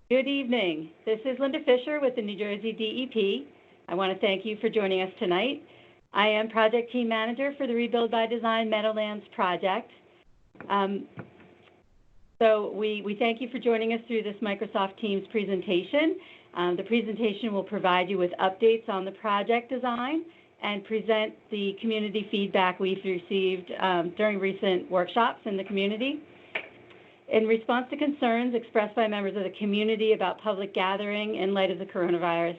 Good evening. This is Linda Fisher with the New Jersey DEP. I want to thank you for joining us tonight. I am Project Team Manager for the Rebuild by Design Meadowlands project. So we thank you for joining us through this Microsoft Teams presentation. The presentation will provide you with updates on the project design and present the community feedback we've received during recent workshops in the community. In response to concerns expressed by members of the community about public gathering in light of the coronavirus,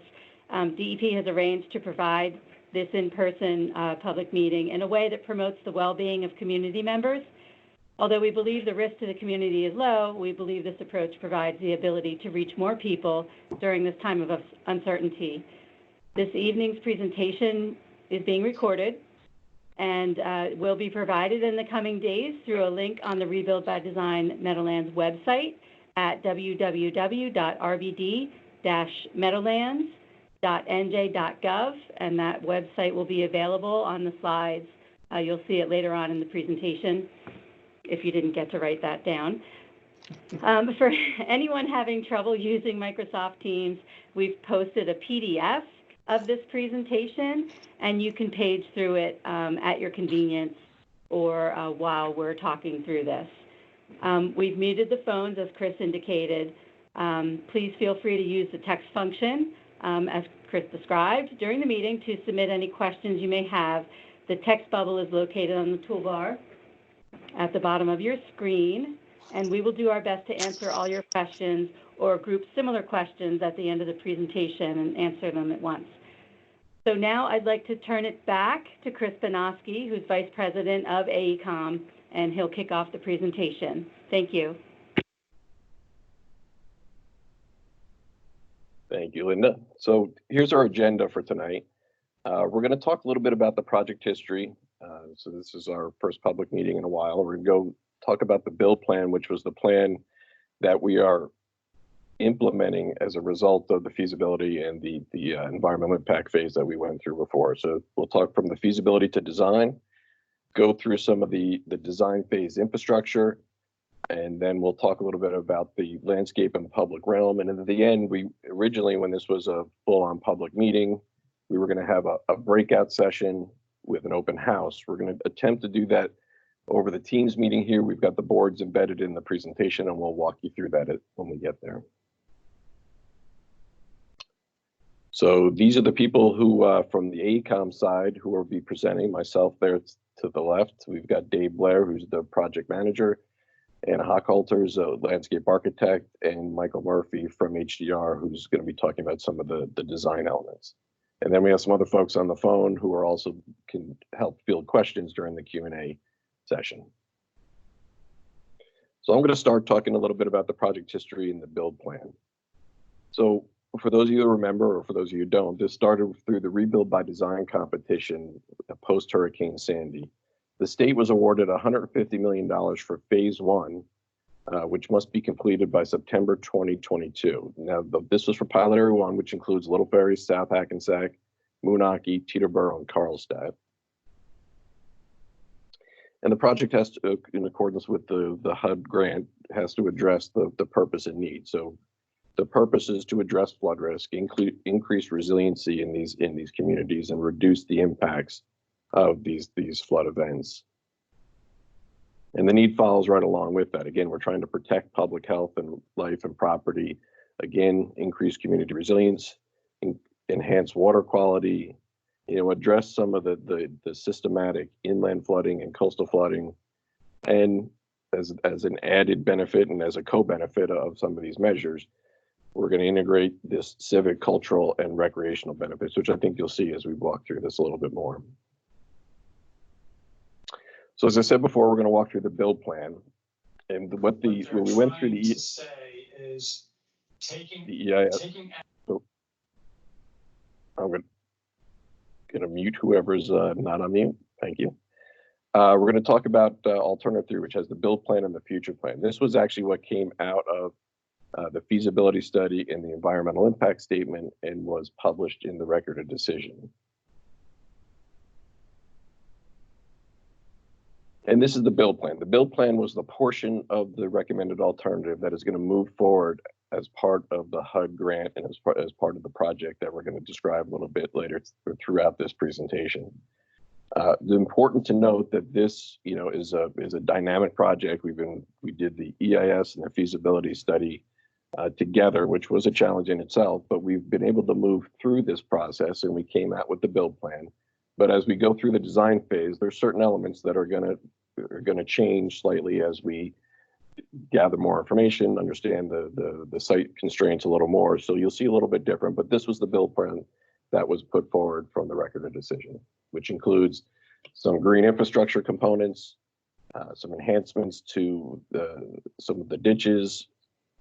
DEP has arranged to provide this in-person public meeting in a way that promotes the well-being of community members. Although we believe the risk to the community is low, we believe this approach provides the ability to reach more people during this time of uncertainty. This evening's presentation is being recorded and will be provided in the coming days through a link on the Rebuild by Design Meadowlands website at www.rbd-meadowlands.nj.gov, and that website will be available on the slides. You'll see it later on in the presentation if you didn't get to write that down. For anyone having trouble using Microsoft Teams, we've posted a PDF of this presentation, and you can page through it at your convenience or while we're talking through this. We've muted the phones, as Chris indicated. Please feel free to use the text function, as Chris described, during the meeting to submit any questions you may have. The text bubble is located on the toolbar at the bottom of your screen, and we will do our best to answer all your questions or group similar questions at the end of the presentation and answer them at once. So now I'd like to turn it back to Chris Banoski, who's Vice President of AECOM, and he'll kick off the presentation. Thank you. Thank you, Linda. So here's our agenda for tonight. We're going to talk a little bit about the project history. So this is our first public meeting in a while. We're going to go talk about the build plan, which was the plan that we are implementing as a result of the feasibility and the environmental impact phase that we went through before. So we'll talk from the feasibility to design, go through some of the design phase infrastructure, and then we'll talk a little bit about the landscape and the public realm. And at the end, we originally, when this was a full-on public meeting, we were going to have a breakout session with an open house. We're going to attempt to do that over the Teams meeting here. We've got the boards embedded in the presentation, and we'll walk you through that when we get there. So these are the people who, from the AECOM side, who will be presenting. Myself there to the left. We've got Dave Blair, who's the project manager, Anna Hochhalter's a landscape architect, and Michael Murphy from HDR, who's going to be talking about some of the design elements. And then we have some other folks on the phone who are also can help field questions during the Q&A session. So I'm going to start talking a little bit about the project history and the build plan. So for those of you who remember, or for those of you who don't, this started through the Rebuild by Design competition post-Hurricane Sandy. The state was awarded $150 million for phase one, which must be completed by September 2022. Now, this was for pilot area one, which includes Little Ferry, South Hackensack, Moonachie, Teterboro, and Carlstadt. And the project has to, in accordance with the HUD grant, has to address the purpose and need. So the purpose is to address flood risk, increase resiliency in these communities, and reduce the impacts of these flood events. And the need follows right along with that. Again, we're trying to protect public health and life and property. Again, increase community resilience, enhance water quality, address some of the systematic inland flooding and coastal flooding. And as an added benefit and as a co-benefit of some of these measures, we're going to integrate this civic, cultural, and recreational benefits, which I think you'll see as we walk through this a little bit more. So as I said before, we're going to walk through the build plan, and when we went through the EIS. So I'm going to mute whoever's not on mute. Thank you. We're going to talk about Alternative 3, which has the build plan and the future plan. This was actually what came out of the feasibility study and the environmental impact statement and was published in the record of decision. And this is the build plan. The build plan was the portion of the recommended alternative that is going to move forward as part of the HUD grant and as part of the project that we're going to describe a little bit later throughout this presentation. It's important to note that this, is a dynamic project. We did the EIS and the feasibility study together, which was a challenge in itself, but we've been able to move through this process and we came out with the build plan. But as we go through the design phase, there's certain elements that are going to change slightly as we gather more information, understand the site constraints a little more. So you'll see a little bit different, but this was the build plan that was put forward from the record of decision, which includes some green infrastructure components, some enhancements to some of the ditches,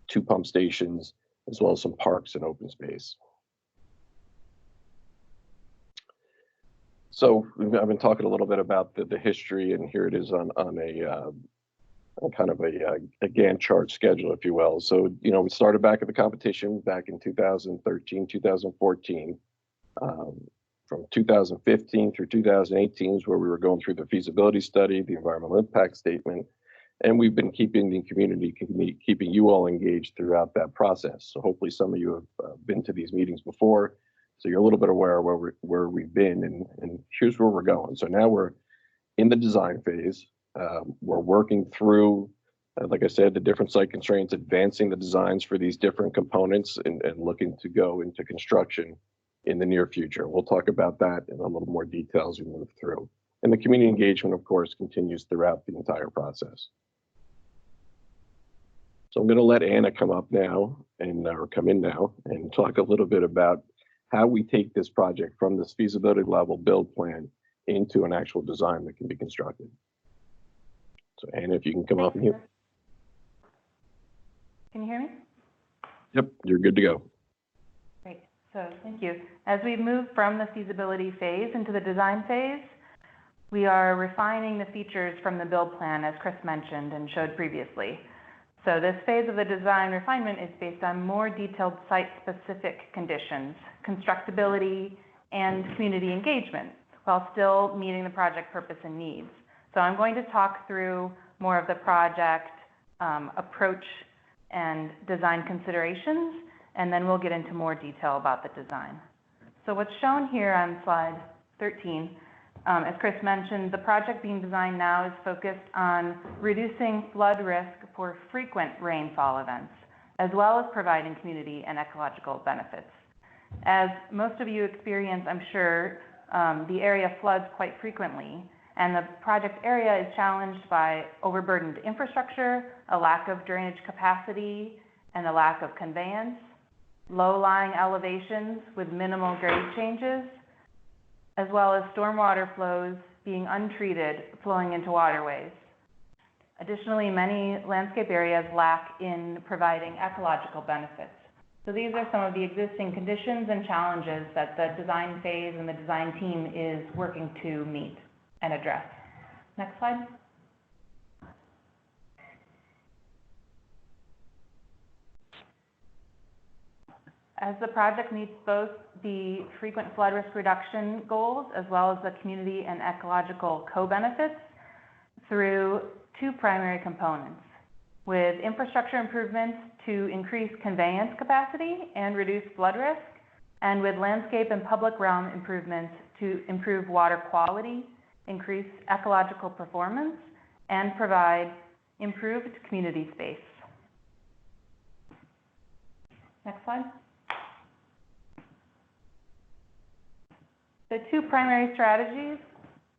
2 pump stations, as well as some parks and open space. So I've been talking a little bit about the history, and here it is on a kind of a Gantt chart schedule, if you will. So, we started back at the competition back in 2013, 2014. From 2015 through 2018 is where we were going through the feasibility study, the environmental impact statement, and we've been keeping the community, keeping you all engaged throughout that process. So hopefully some of you have been to these meetings before, so you're a little bit aware of where we've been, and here's where we're going. So now we're in the design phase. We're working through, like I said, the different site constraints, advancing the designs for these different components, and looking to go into construction in the near future. We'll talk about that in a little more detail as we move through. And the community engagement, of course, continues throughout the entire process. So I'm going to let Anna come up now or come in now and talk a little bit about how we take this project from this feasibility level build plan into an actual design that can be constructed. So Anna, if you can come up and here. Can you hear me? Yep, you're good to go. Great, so thank you. As we move from the feasibility phase into the design phase, we are refining the features from the build plan, as Chris mentioned and showed previously. So this phase of the design refinement is based on more detailed site-specific conditions, constructability, and community engagement, while still meeting the project purpose and needs. So I'm going to talk through more of the project approach and design considerations, and then we'll get into more detail about the design. So what's shown here on slide 13, as Chris mentioned, the project being designed now is focused on reducing flood risk for frequent rainfall events, as well as providing community and ecological benefits. As most of you experience, I'm sure, the area floods quite frequently, and the project area is challenged by overburdened infrastructure, a lack of drainage capacity, and a lack of conveyance, low-lying elevations with minimal grade changes, as well as stormwater flows being untreated flowing into waterways. Additionally, many landscape areas lack in providing ecological benefits. So these are some of the existing conditions and challenges that the design phase and the design team is working to meet and address. Next slide. As the project meets both the frequent flood risk reduction goals as well as the community and ecological co-benefits through 2 primary components, with infrastructure improvements to increase conveyance capacity and reduce flood risk, and with landscape and public realm improvements to improve water quality, increase ecological performance, and provide improved community space. Next slide. The 2 primary strategies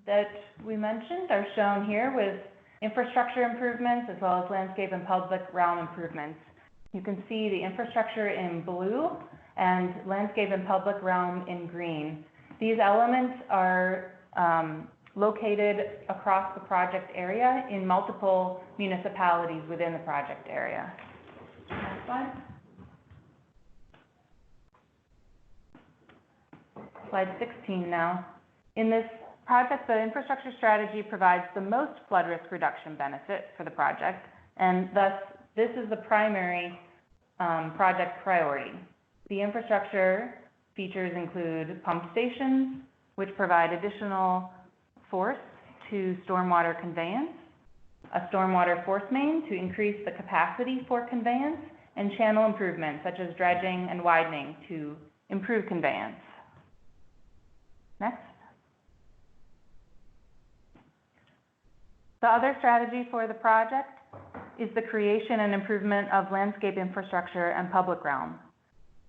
that we mentioned are shown here, with infrastructure improvements as well as landscape and public realm improvements. You can see the infrastructure in blue and landscape and public realm in green. These elements are located across the project area in multiple municipalities within the project area. Next slide. Slide 16 now. In this project, the infrastructure strategy provides the most flood risk reduction benefit for the project, and thus this is the primary project priority. The infrastructure features include pump stations, which provide additional force to stormwater conveyance, a stormwater force main to increase the capacity for conveyance, and channel improvements such as dredging and widening to improve conveyance. Next. The other strategy for the project is the creation and improvement of landscape infrastructure and public realm.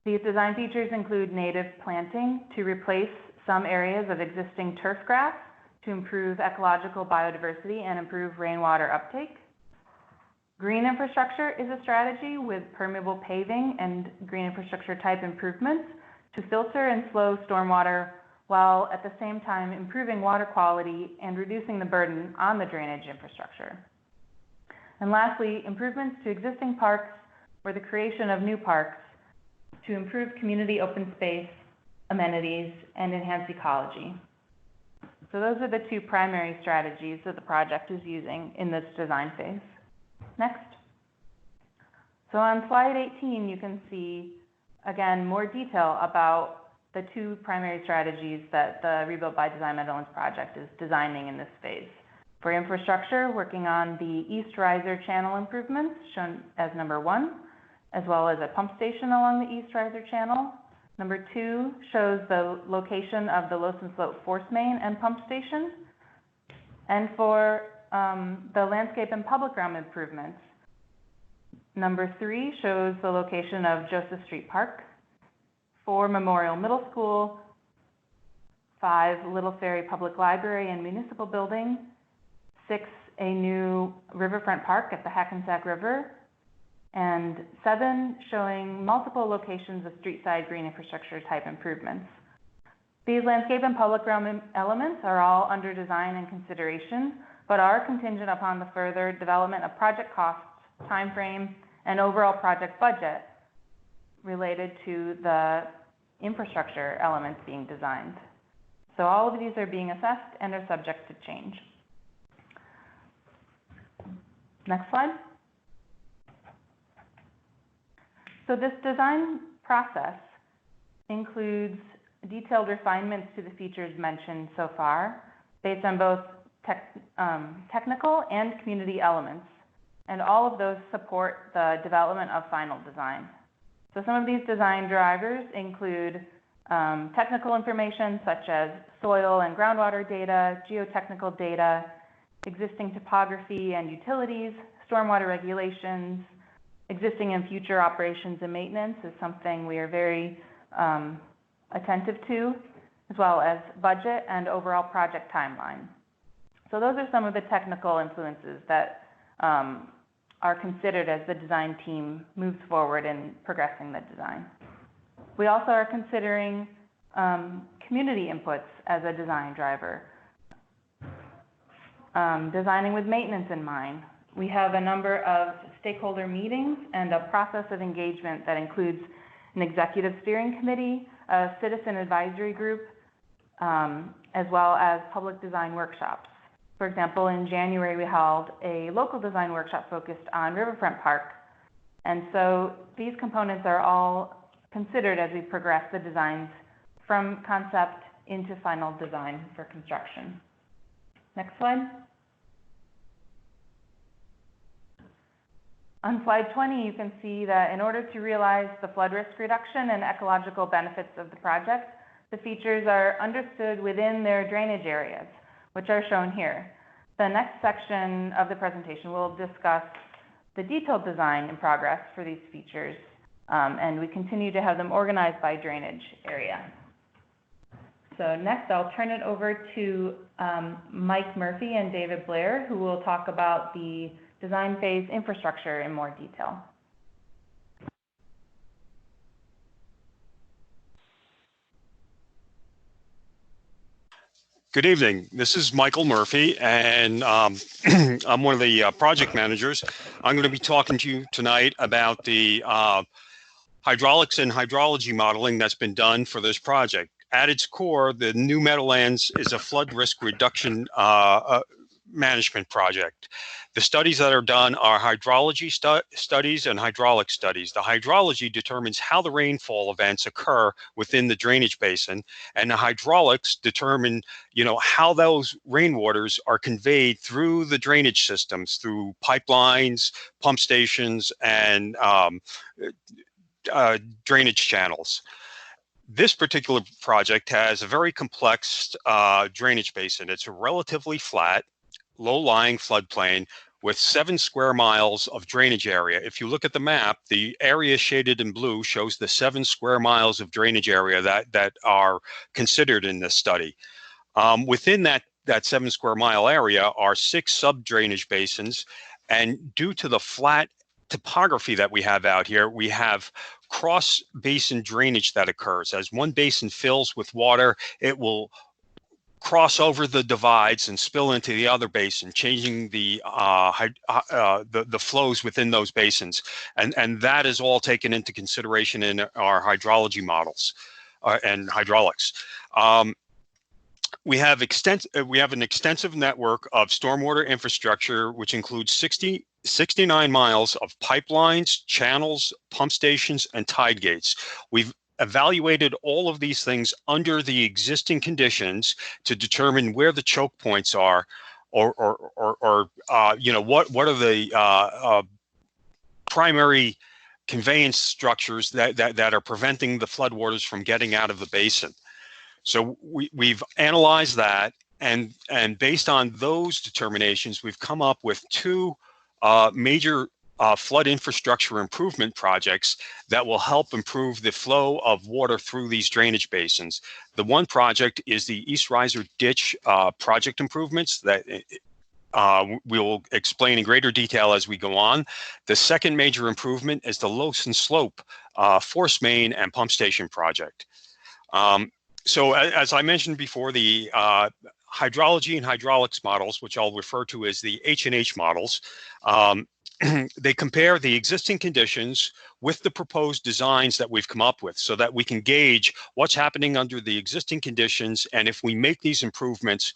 These design features include native planting to replace some areas of existing turf grass to improve ecological biodiversity and improve rainwater uptake. Green infrastructure is a strategy with permeable paving and green infrastructure type improvements to filter and slow stormwater while at the same time improving water quality and reducing the burden on the drainage infrastructure. And lastly, improvements to existing parks or the creation of new parks to improve community open space, amenities, and enhance ecology. So those are the two primary strategies that the project is using in this design phase. Next. So on slide 18, you can see, again, more detail about the two primary strategies that the Rebuild by Design Meadowlands project is designing in this phase. For infrastructure, working on the East Riser channel improvements, shown as number 1, as well as a pump station along the East Riser channel. Number 2 shows the location of the Lowson Slope force main and pump station. And for the landscape and public realm improvements, number 3 shows the location of Joseph Street Park. 4, Memorial Middle School. 5, Little Ferry Public Library and Municipal Building. 6, a new riverfront park at the Hackensack River. And 7, showing multiple locations of street-side green infrastructure type improvements. These landscape and public realm elements are all under design and consideration, but are contingent upon the further development of project costs, time frame, and overall project budget related to the infrastructure elements being designed. So all of these are being assessed and are subject to change. Next slide. So this design process includes detailed refinements to the features mentioned so far, based on both technical and community elements, and all of those support the development of final design. So some of these design drivers include technical information such as soil and groundwater data, geotechnical data, existing topography and utilities, stormwater regulations, existing and future operations and maintenance is something we are very attentive to, as well as budget and overall project timeline. So those are some of the technical influences that are considered as the design team moves forward in progressing the design. We also are considering community inputs as a design driver. Designing with maintenance in mind. We have a number of stakeholder meetings and a process of engagement that includes an executive steering committee, a citizen advisory group, as well as public design workshops. For example, in January, we held a local design workshop focused on Riverfront Park. And so these components are all considered as we progress the designs from concept into final design for construction. Next slide. On slide 20, you can see that in order to realize the flood risk reduction and ecological benefits of the project, the features are understood within their drainage areas, which are shown here. The next section of the presentation will discuss the detailed design in progress for these features, and we continue to have them organized by drainage area. So next, I'll turn it over to Mike Murphy and David Blair, who will talk about the design phase infrastructure in more detail. Good evening. This is Michael Murphy, and I'm one of the project managers. I'm going to be talking to you tonight about the hydraulics and hydrology modeling that's been done for this project. At its core, the new Meadowlands is a flood risk reduction management project. The studies that are done are hydrology studies and hydraulic studies. The hydrology determines how the rainfall events occur within the drainage basin, and the hydraulics determine, how those rainwaters are conveyed through the drainage systems, through pipelines, pump stations, and drainage channels. This particular project has a very complex drainage basin. It's a relatively flat, low-lying floodplain with 7 square miles of drainage area. If you look at the map, the area shaded in blue shows the 7 square miles of drainage area that are considered in this study. Within that 7 square mile area are 6 sub-drainage basins, and due to the flat topography that we have out here, we have cross basin drainage that occurs. As one basin fills with water, it will cross over the divides and spill into the other basin, changing the flows within those basins, and that is all taken into consideration in our hydrology models and hydraulics. We have an extensive network of stormwater infrastructure, which includes 69 miles of pipelines, channels, pump stations, and tide gates. We've evaluated all of these things under the existing conditions to determine where the choke points are, or what are the primary conveyance structures that are preventing the floodwaters from getting out of the basin. So we've analyzed that, and based on those determinations, we've come up with 2 major flood infrastructure improvement projects that will help improve the flow of water through these drainage basins. The one project is the East Riser Ditch project improvements that we'll explain in greater detail as we go on. The second major improvement is the Lowson Slope force main and pump station project. So as I mentioned before, the hydrology and hydraulics models, which I'll refer to as the H&H models, they compare the existing conditions with the proposed designs that we've come up with so that we can gauge what's happening under the existing conditions, and if we make these improvements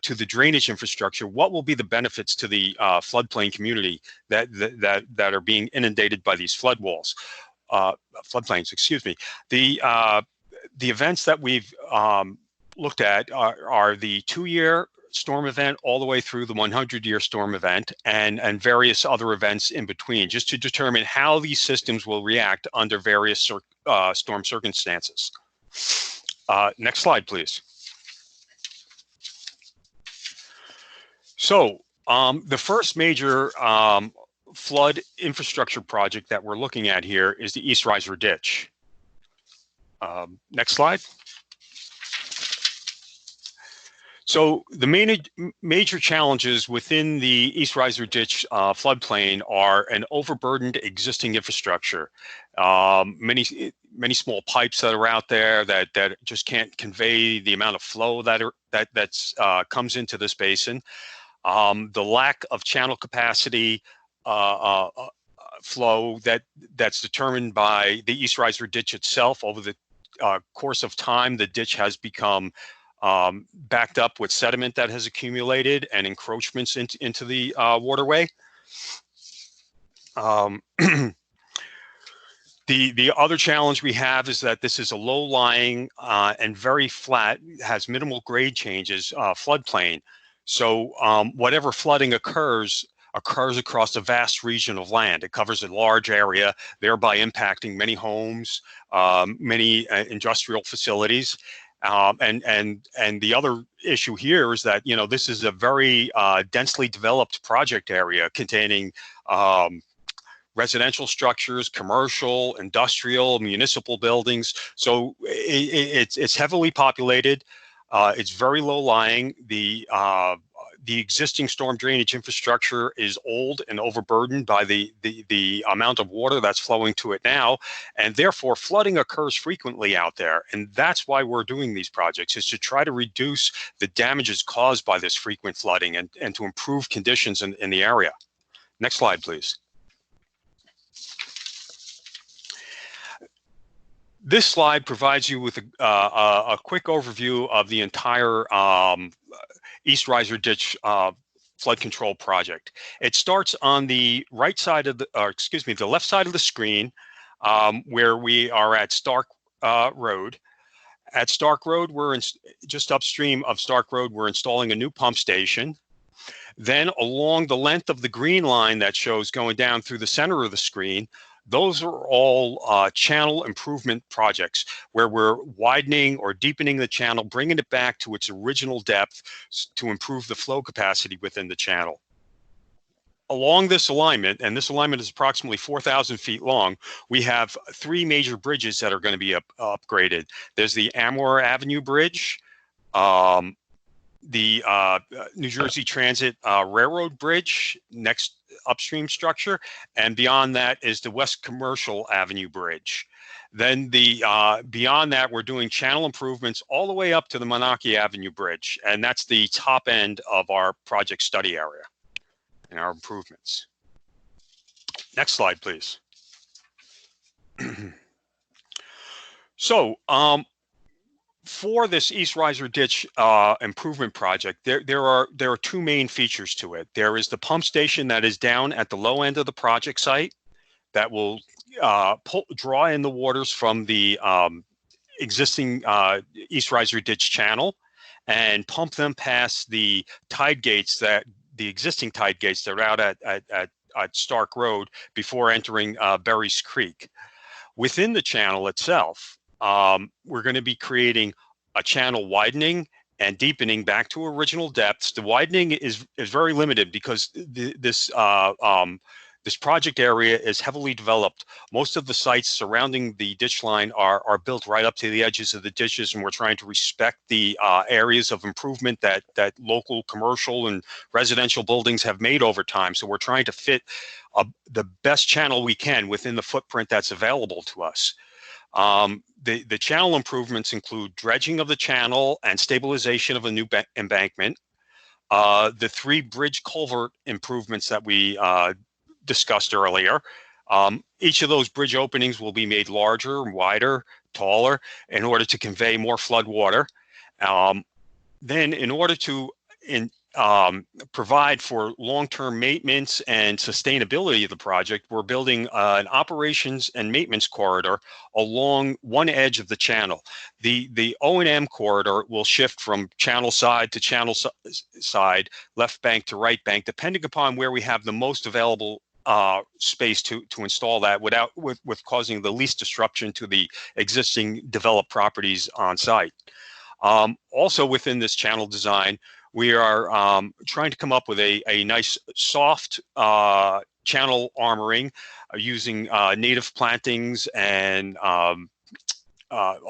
to the drainage infrastructure, what will be the benefits to the floodplain community that are being inundated by these floodplains, excuse me. The events that we've looked at are the 2-year storm event all the way through the 100-year storm event, and various other events in between, just to determine how these systems will react under various storm circumstances. Next slide, please. So the first major flood infrastructure project that we're looking at here is the East Riser Ditch. Next slide. So the major challenges within the East Riser Ditch floodplain are an overburdened existing infrastructure. Many small pipes that are out there that just can't convey the amount of flow that comes into this basin. The lack of channel capacity flow that's determined by the East Riser Ditch itself. Over the course of time, the ditch has become backed up with sediment that has accumulated and encroachments into the waterway. The other challenge we have is that this is a low-lying and very flat, has minimal grade changes floodplain. So whatever flooding occurs across a vast region of land. It covers a large area, thereby impacting many homes, many industrial facilities. And the other issue here is that, this is a very densely developed project area containing residential structures, commercial, industrial, municipal buildings. So it's heavily populated. It's very low lying. The existing storm drainage infrastructure is old and overburdened by the amount of water that's flowing to it now, and therefore flooding occurs frequently out there. And that's why we're doing these projects, is to try to reduce the damages caused by this frequent flooding and to improve conditions in the area. Next slide, please. This slide provides you with a quick overview of the entire East Riser Ditch flood control project. It starts on the right side of the, the left side of the screen, where we are at Stark Road. At Stark Road, we're just upstream of Stark Road, we're installing a new pump station. Then along the length of the green line that shows going down through the center of the screen, those are all channel improvement projects where we're widening or deepening the channel, bringing it back to its original depth to improve the flow capacity within the channel. Along this alignment, and this alignment is approximately 4,000 feet long, we have three major bridges that are going to be upgraded. There's the Amor Avenue Bridge, the New Jersey Transit Railroad Bridge, next upstream structure, and beyond that is the West Commercial Avenue Bridge. Then beyond that, we're doing channel improvements all the way up to the Moonachie Avenue Bridge, and that's the top end of our project study area and our improvements. Next slide, please. So, for this East Riser Ditch improvement project, there are two main features to it. There is the pump station that is down at the low end of the project site that will draw in the waters from the existing East Riser Ditch channel and pump them past the tide gates, the existing tide gates that are out at Stark Road before entering Berries Creek. Within the channel itself, we're going to be creating a channel widening and deepening back to original depths. The widening is very limited because this project area is heavily developed. Most of the sites surrounding the ditch line are built right up to the edges of the ditches, and we're trying to respect the areas of improvement that local commercial and residential buildings have made over time. So we're trying to fit the best channel we can within the footprint that's available to us. The channel improvements include dredging of the channel and stabilization of a new embankment. The three bridge culvert improvements that we discussed earlier. Each of those bridge openings will be made larger, wider, taller in order to convey more flood water. Then in order to provide for long-term maintenance and sustainability of the project, we're building an operations and maintenance corridor along one edge of the channel. The O&M corridor will shift from channel side to channel side, left bank to right bank, depending upon where we have the most available space to install that with causing the least disruption to the existing developed properties on site. Also within this channel design, we are trying to come up with a nice soft channel armoring using native plantings and a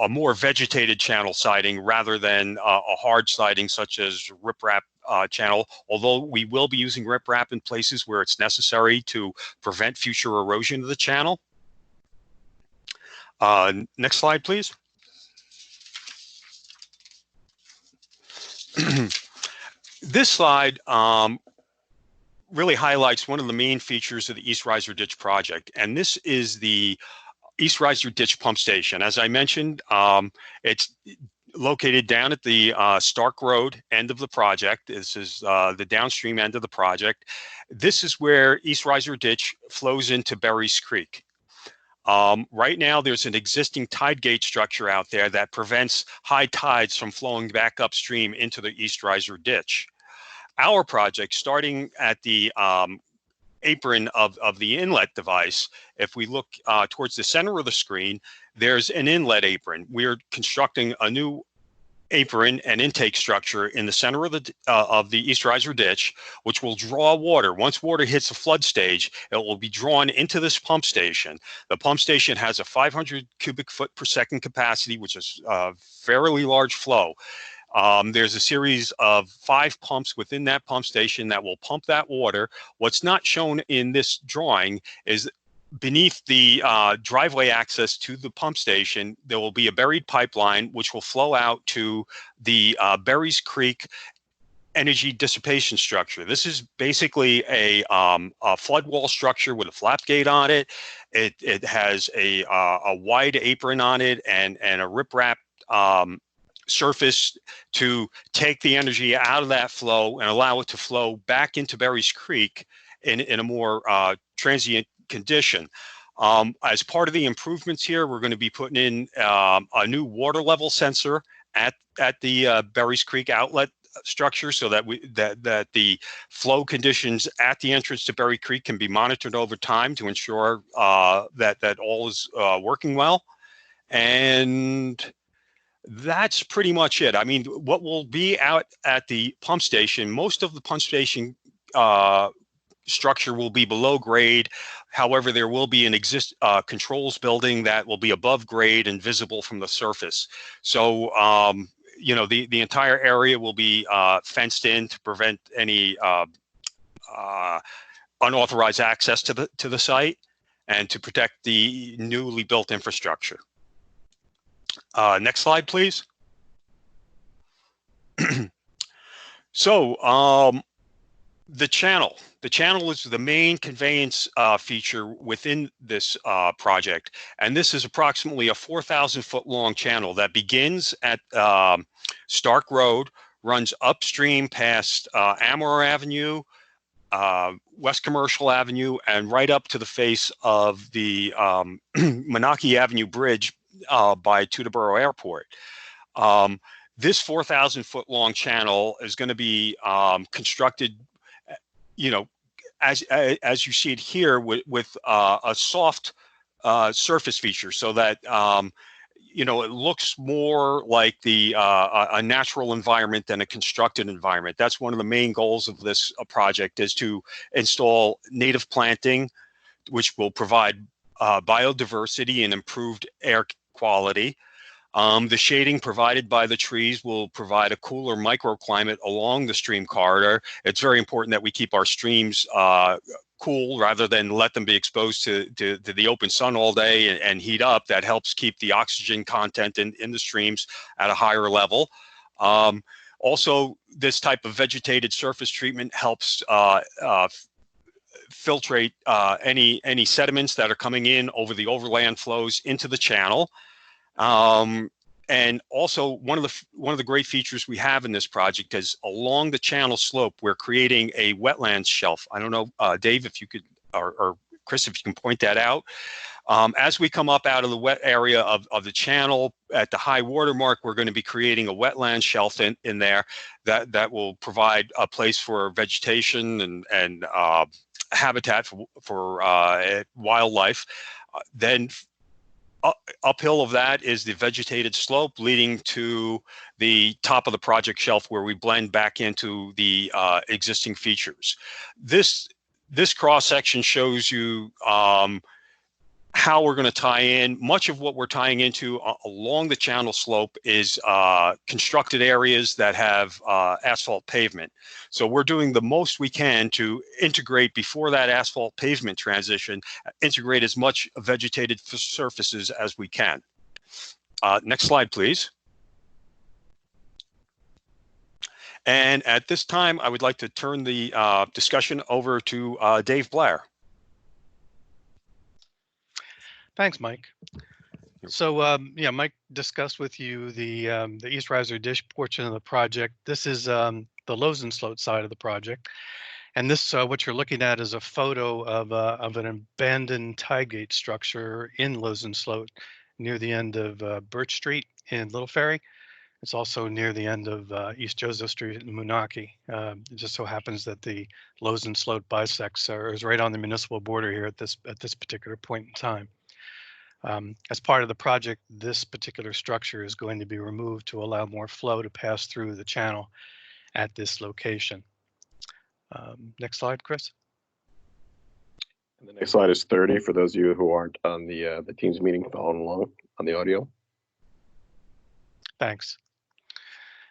more vegetated channel siding rather than a hard siding such as riprap channel, although we will be using riprap in places where it's necessary to prevent future erosion of the channel. Next slide, please. This slide really highlights one of the main features of the East Riser Ditch project, and this is the East Riser Ditch pump station. As I mentioned, it's located down at the Stark Road end of the project. This is the downstream end of the project. This is where East Riser Ditch flows into Berries Creek. Right now, there's an existing tide gate structure out there that prevents high tides from flowing back upstream into the East Riser Ditch. Our project, starting at the apron of the inlet device, if we look towards the center of the screen, there's an inlet apron. We're constructing a new apron and intake structure in the center of the East Riser Ditch, which will draw water. Once water hits the flood stage, it will be drawn into this pump station. The pump station has a 500 cubic foot per second capacity, which is a fairly large flow. There's a series of 5 pumps within that pump station that will pump that water. What's not shown in this drawing is beneath the driveway access to the pump station, there will be a buried pipeline which will flow out to the Berries Creek energy dissipation structure. This is basically a flood wall structure with a flap gate on it. It has a wide apron on it and a riprap surface to take the energy out of that flow and allow it to flow back into Berries Creek in a more transient condition. As part of the improvements here, we're going to be putting in a new water level sensor at the Berries Creek outlet structure, so that that the flow conditions at the entrance to Berry Creek can be monitored over time to ensure that all is working well. And that's pretty much it. I mean, what will be out at the pump station, most of the pump station structure will be below grade. However, there will be an controls building that will be above grade and visible from the surface. So, you know, the entire area will be fenced in to prevent any unauthorized access to the site and to protect the newly built infrastructure. Next slide, please. So, the channel is the main conveyance feature within this project. And this is approximately a 4,000-foot long channel that begins at Stark Road, runs upstream past Amor Avenue, West Commercial Avenue, and right up to the face of the Moonachie Avenue Bridge by Teterboro Airport. This 4,000-foot long channel is going to be constructed, you know, as you see it here, with a soft surface feature, so that you know, it looks more like a natural environment than a constructed environment. That's one of the main goals of this project, is to install native planting, which will provide biodiversity and improved air quality. The shading provided by the trees will provide a cooler microclimate along the stream corridor. It's very important that we keep our streams cool rather than let them be exposed to the open sun all day and heat up. That helps keep the oxygen content in the streams at a higher level. Also, this type of vegetated surface treatment helps filtrate any sediments that are coming in over the overland flows into the channel. And also, one of the great features we have in this project is along the channel slope, we're creating a wetlands shelf. I don't know, Dave, if you could, or Chris, if you can point that out. As we come up out of the wet area of the channel at the high water mark, we're going to be creating a wetland shelf in there that will provide a place for vegetation and habitat for wildlife. Then uphill of that is the vegetated slope leading to the top of the project shelf, where we blend back into the existing features. This cross section shows you how we're going to tie in. Much of what we're tying into along the channel slope is constructed areas that have asphalt pavement. So we're doing the most we can to integrate, before that asphalt pavement transition, integrate as much vegetated surfaces as we can. Next slide, please. And at this time, I would like to turn the discussion over to Dave Blair. Thanks, Mike. So, yeah, Mike discussed with you the East Riser Dish portion of the project. This is the Losensloot side of the project, and this what you're looking at is a photo of an abandoned tie gate structure in Losensloot, near the end of Birch Street in Little Ferry. It's also near the end of East Joseph Street in Moonachie. It just so happens that the Losensloot bisects is right on the municipal border here at this particular point in time. As part of the project, this particular structure is going to be removed to allow more flow to pass through the channel at this location. Next slide, Chris. And the next slide is 30 for those of you who aren't on the Teams meeting following along on the audio. Thanks.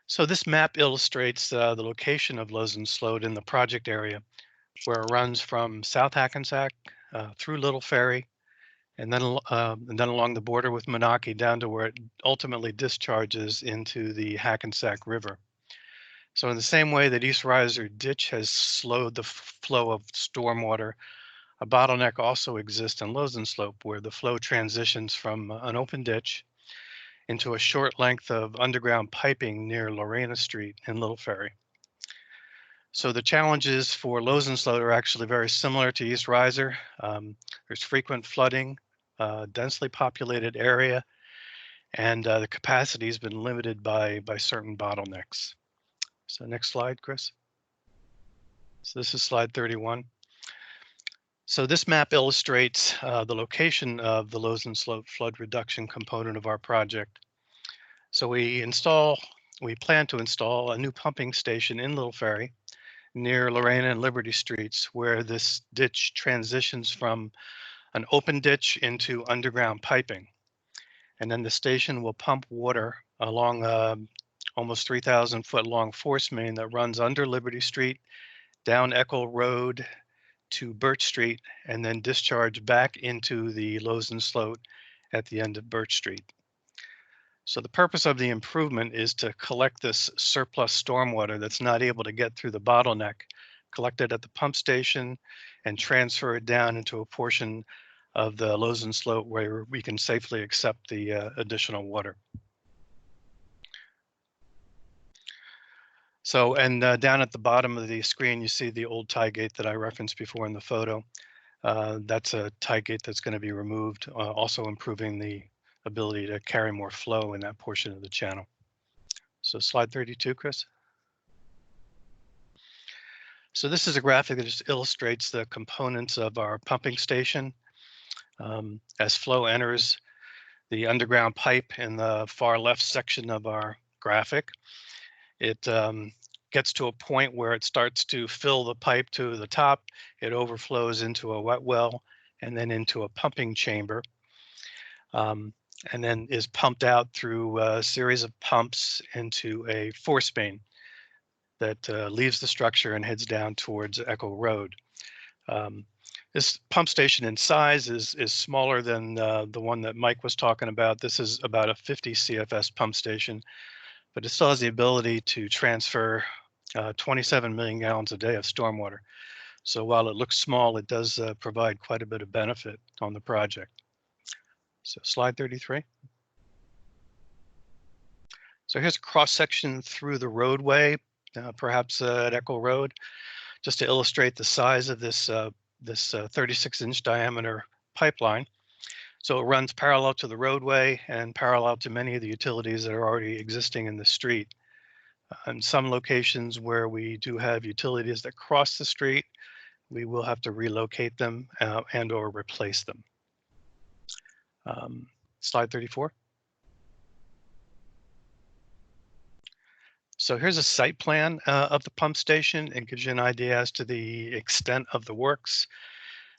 So this map illustrates the location of Losensloot in the project area, where it runs from South Hackensack through Little Ferry, and then along the border with Moonachie down to where it ultimately discharges into the Hackensack River. So in the same way that East Riser Ditch has slowed the flow of stormwater, a bottleneck also exists in Losensloot, where the flow transitions from an open ditch into a short length of underground piping near Lorena Street in Little Ferry. So the challenges for Losensloot are actually very similar to East Riser. There's frequent flooding, densely populated area, and the capacity has been limited by certain bottlenecks. So next slide, Chris. So this is slide 31. So this map illustrates the location of the Losensloot flood reduction component of our project. So we plan to install a new pumping station in Little Ferry near Lorena and Liberty Streets, where this ditch transitions from an open ditch into underground piping. And then the station will pump water along almost 3,000 foot long force main that runs under Liberty Street, down Echo Road to Birch Street, and then discharge back into the Losensloot at the end of Birch Street. So the purpose of the improvement is to collect this surplus stormwater that's not able to get through the bottleneck, collect it at the pump station, and transfer it down into a portion of the Losensloot where we can safely accept the additional water. So, and down at the bottom of the screen, you see the old tie gate that I referenced before in the photo. That's a tie gate that's going to be removed, also improving the ability to carry more flow in that portion of the channel. So slide 32, Chris. So this is a graphic that just illustrates the components of our pumping station. As flow enters the underground pipe in the far left section of our graphic, it gets to a point where it starts to fill the pipe to the top. It overflows into a wet well and then into a pumping chamber. And then is pumped out through a series of pumps into a force main that leaves the structure and heads down towards Echo Road. This pump station in size is smaller than the one that Mike was talking about. This is about a 50 CFS pump station, but it still has the ability to transfer 27 million gallons a day of stormwater. So while it looks small, it does provide quite a bit of benefit on the project. So slide 33. So here's a cross section through the roadway, perhaps at Echo Road, just to illustrate the size of this 36-inch diameter pipeline. So it runs parallel to the roadway and parallel to many of the utilities that are already existing in the street. In some locations where we do have utilities that cross the street, we will have to relocate them and or replace them. Slide 34. So here's a site plan of the pump station. It gives you an idea as to the extent of the works.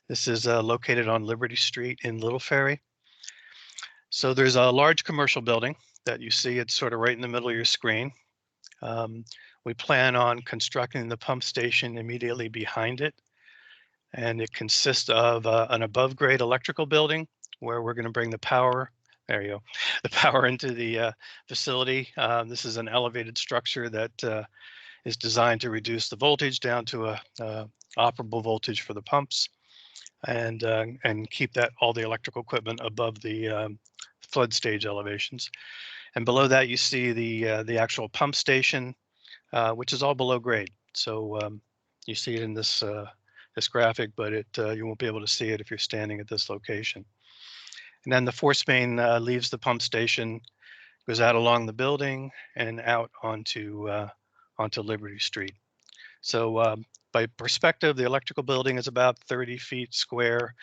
This is located on Liberty Street in Little Ferry. So there's a large commercial building that you see. It's sort of right in the middle of your screen. We plan on constructing the pump station immediately behind it. And it consists of an above grade electrical building where we're going to bring the power, there you go, the power into the facility. This is an elevated structure that is designed to reduce the voltage down to a operable voltage for the pumps and keep all the electrical equipment above the flood stage elevations. And below that, you see the actual pump station, which is all below grade. So you see it in this graphic, but you won't be able to see it if you're standing at this location. And then the force main leaves the pump station, goes out along the building and out onto Liberty Street. So by perspective, the electrical building is about 30 feet square,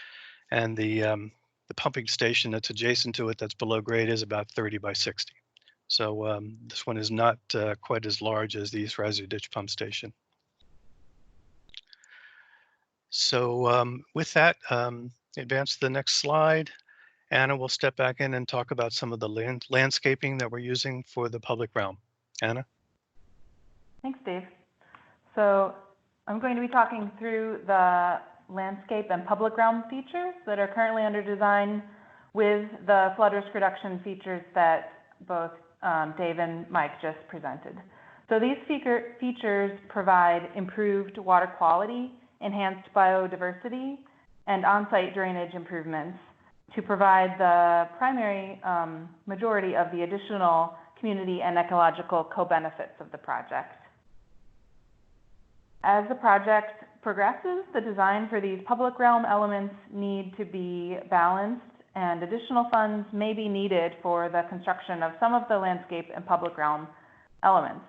and the pumping station that's adjacent to it, that's below grade, is about 30 by 60. So this one is not quite as large as the East Riser Ditch pump station. So with that, advance to the next slide. Anna will step back in and talk about some of the landscaping that we're using for the public realm. Anna? Thanks, Dave. So I'm going to be talking through the landscape and public realm features that are currently under design with the flood risk reduction features that both Dave and Mike just presented. So these features provide improved water quality, enhanced biodiversity, and on-site drainage improvements to provide the primary majority of the additional community and ecological co-benefits of the project. As the project progresses, the design for these public realm elements need to be balanced, and additional funds may be needed for the construction of some of the landscape and public realm elements.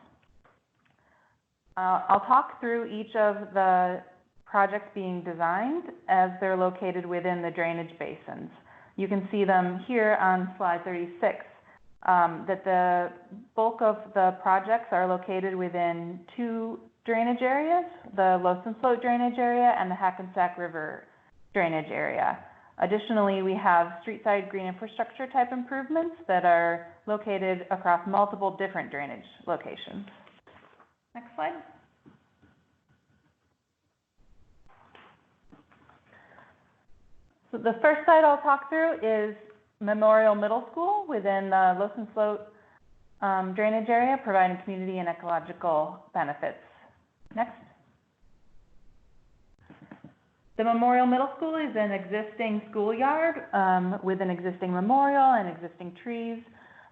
I'll talk through each of the projects being designed as they're located within the drainage basins. You can see them here on slide 36, that the bulk of the projects are located within two drainage areas, the Lowson Slope drainage area and the Hackensack River drainage area. Additionally, we have street-side green infrastructure type improvements that are located across multiple different drainage locations. Next slide. So the first site I'll talk through is Memorial Middle School within the Lowson Slope drainage area, providing community and ecological benefits. Next. The Memorial Middle School is an existing schoolyard with an existing memorial and existing trees,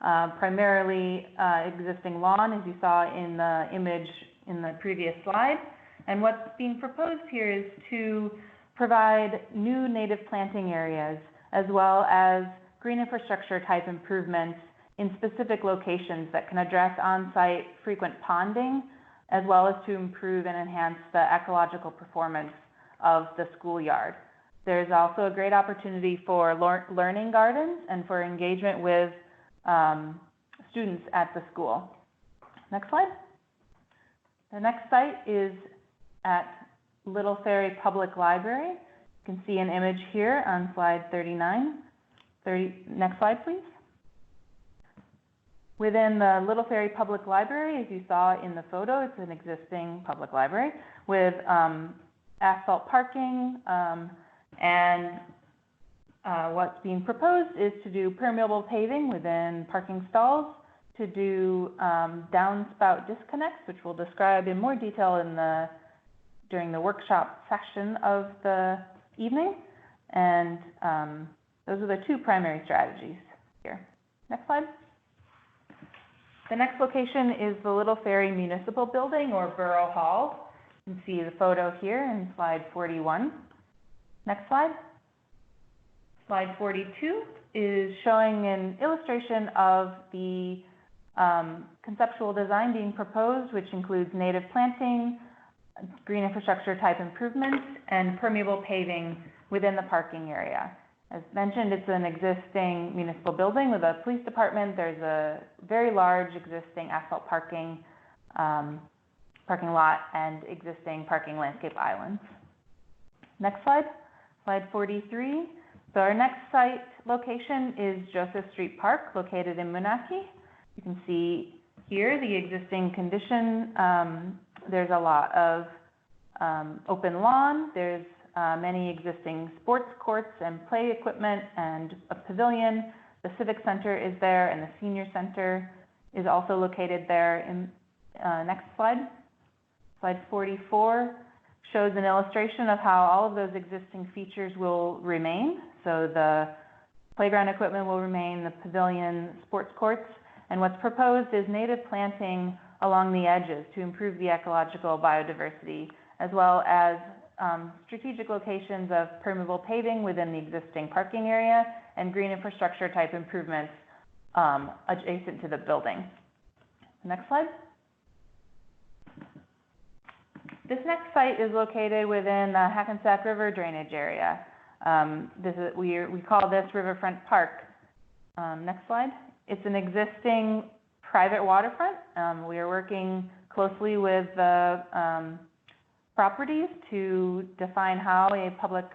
primarily existing lawn, as you saw in the image in the previous slide. And what's being proposed here is to provide new native planting areas, as well as green infrastructure type improvements in specific locations that can address on-site frequent ponding, as well as to improve and enhance the ecological performance of the schoolyard. There's also a great opportunity for learning gardens and for engagement with students at the school. Next slide. The next site is at Little Ferry Public Library. You can see an image here on slide 39. Next slide, please. Within the Little Ferry Public Library, as you saw in the photo, it's an existing public library with asphalt parking, and what's being proposed is to do permeable paving within parking stalls, to do downspout disconnects, which we'll describe in more detail during the workshop section of the evening. And those are the two primary strategies here. Next slide. The next location is the Little Ferry Municipal Building, or Borough Hall. You can see the photo here in slide 41. Next slide. Slide 42 is showing an illustration of the conceptual design being proposed, which includes native planting, green infrastructure type improvements, and permeable paving within the parking area. As mentioned, it's an existing municipal building with a police department. There's a very large existing asphalt parking lot and existing parking landscape islands. Next slide, slide 43. So our next site location is Joseph Street Park, located in Moonachie. You can see here the existing condition. There's a lot of open lawn. There's many existing sports courts and play equipment and a pavilion. The Civic Center is there, and the Senior Center is also located there. Next slide. Slide 44 shows an illustration of how all of those existing features will remain. So the playground equipment will remain, the pavilion, sports courts, and what's proposed is native planting along the edges to improve the ecological biodiversity, as well as strategic locations of permeable paving within the existing parking area and green infrastructure type improvements adjacent to the building. Next slide. This next site is located within the Hackensack River drainage area. We call this Riverfront Park. Next slide. It's an existing private waterfront. We are working closely with the properties to define how a public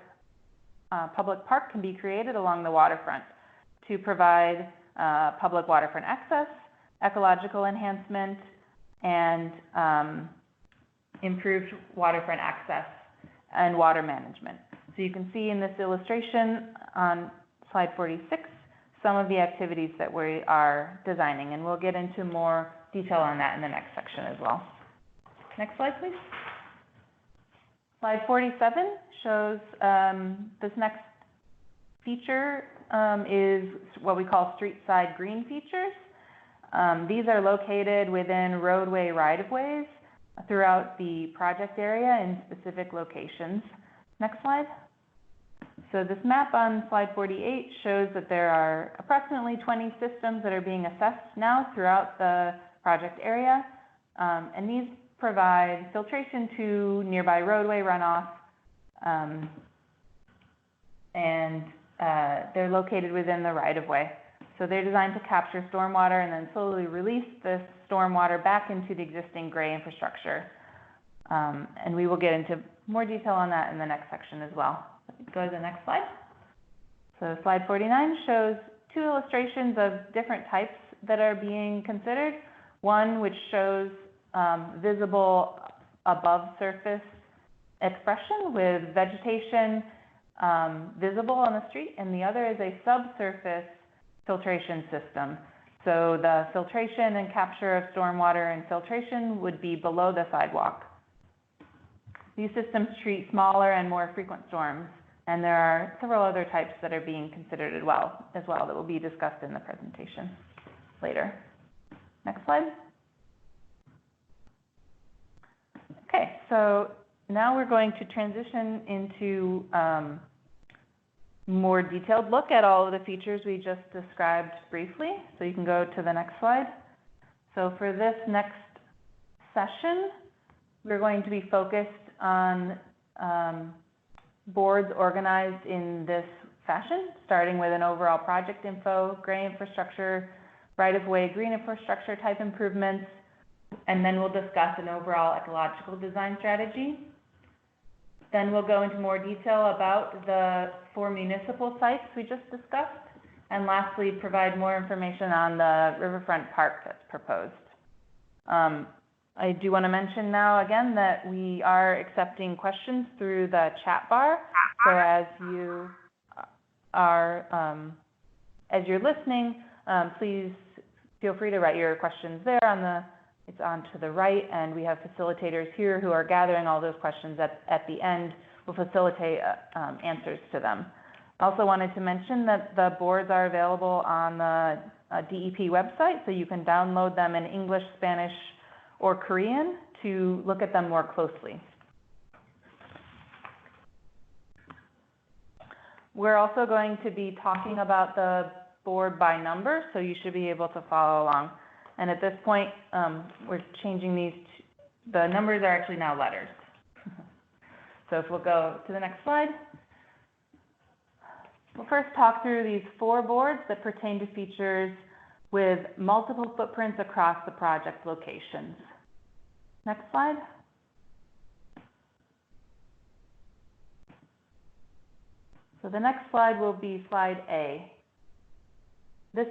park can be created along the waterfront to provide public waterfront access, ecological enhancement, and improved waterfront access and water management. So you can see in this illustration on slide 46 some of the activities that we are designing, and we'll get into more detail on that in the next section as well. Next slide, please. Slide 47 shows this next feature is what we call street side green features. These are located within roadway right-of-ways throughout the project area in specific locations. Next slide. So this map on slide 48 shows that there are approximately 20 systems that are being assessed now throughout the project area. And these provide filtration to nearby roadway runoff. They're located within the right-of-way. So they're designed to capture stormwater and then slowly release the stormwater back into the existing gray infrastructure. And we will get into more detail on that in the next section as well. Go to the next slide. So slide 49 shows two illustrations of different types that are being considered. One which shows visible above surface expression with vegetation visible on the street, and the other is a subsurface filtration system. So the filtration and capture of stormwater and filtration would be below the sidewalk. These systems treat smaller and more frequent storms, and there are several other types that are being considered as well that will be discussed in the presentation later. Next slide. Okay, so now we're going to transition into more detailed look at all of the features we just described briefly. So you can go to the next slide. So for this next session, we're going to be focused on boards organized in this fashion, starting with an overall project info, gray infrastructure, right-of-way, green infrastructure type improvements, and then we'll discuss an overall ecological design strategy. Then we'll go into more detail about the 4 municipal sites we just discussed, and lastly, provide more information on the riverfront park that's proposed. I do want to mention now again that we are accepting questions through the chat bar. So as you are, as you're listening, please feel free to write your questions there it's on to the right, and we have facilitators here who are gathering all those questions at the end. We'll facilitate answers to them. Also wanted to mention that the boards are available on the DEP website, so you can download them in English, Spanish, or Korean to look at them more closely. We're also going to be talking about the board by number, so you should be able to follow along. And at this point, we're changing these, the numbers are actually now letters. So if we'll go to the next slide. We'll first talk through these 4 boards that pertain to features with multiple footprints across the project locations. Next slide. So the next slide will be slide A. This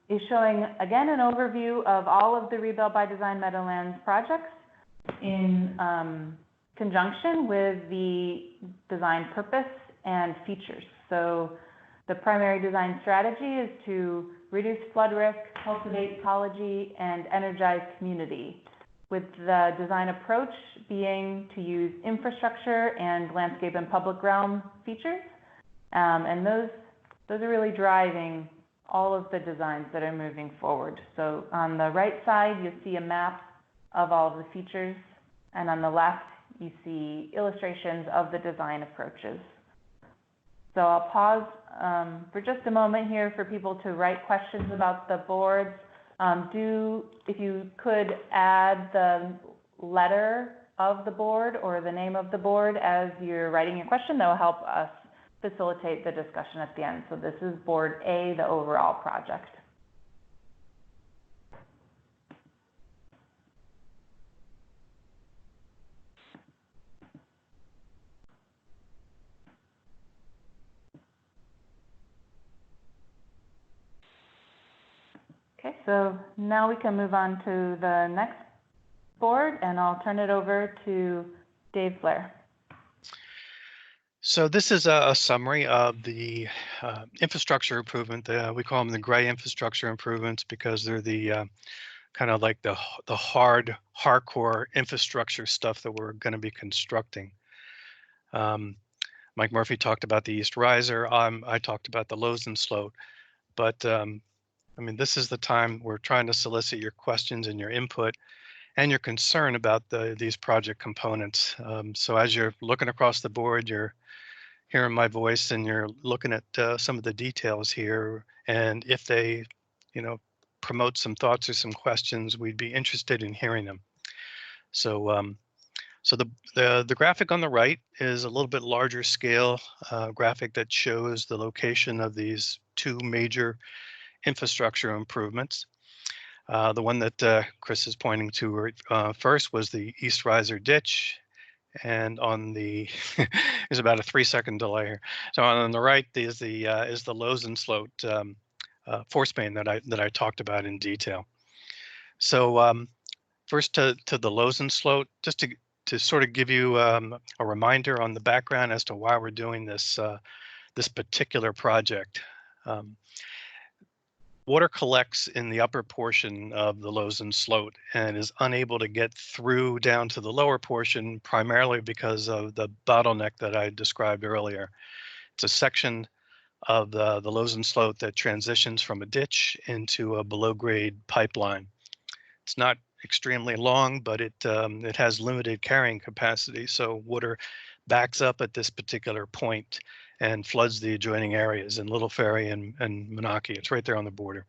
is showing, again, an overview of all of the Rebuild by Design Meadowlands projects in conjunction with the design purpose and features. So the primary design strategy is to reduce flood risk, cultivate ecology, and energize community, with the design approach being to use infrastructure and landscape and public realm features. And those are really driving all of the designs that are moving forward. So on the right side, you'll see a map of all of the features, and on the left, you see illustrations of the design approaches. So I'll pause for just a moment here for people to write questions about the boards. If you could add the letter of the board or the name of the board as you're writing your question, that will help us facilitate the discussion at the end. So this is board A, the overall project. Okay, so now we can move on to the next board, and I'll turn it over to Dave Blair. So this is a summary of the infrastructure improvement. We call them the gray infrastructure improvements because they're the kind of like the hardcore infrastructure stuff that we're going to be constructing. Mike Murphy talked about the East Riser. I talked about the Lozen Sloat. But I mean, this is the time we're trying to solicit your questions and your input and your concern about these project components. So as you're looking across the board, you're hearing my voice and you're looking at some of the details here. And if they, you know, promote some thoughts or some questions, we'd be interested in hearing them. So so the graphic on the right is a little bit larger scale graphic that shows the location of these two major infrastructure improvements. The one that Chris is pointing to first was the East Riser ditch, and on the there's about a 3-second delay here. So on the right is the Lozen Sloat force main that I talked about in detail. So first to the Lozen Sloat, just to sort of give you a reminder on the background as to why we're doing this this particular project. Water collects in the upper portion of the Lozen Sloat and is unable to get through down to the lower portion, primarily because of the bottleneck that I described earlier. It's a section of the Lozen Sloat that transitions from a ditch into a below grade pipeline. It's not extremely long, but it has limited carrying capacity, so water backs up at this particular point and floods the adjoining areas in Little Ferry and Moonachie. It's right there on the border.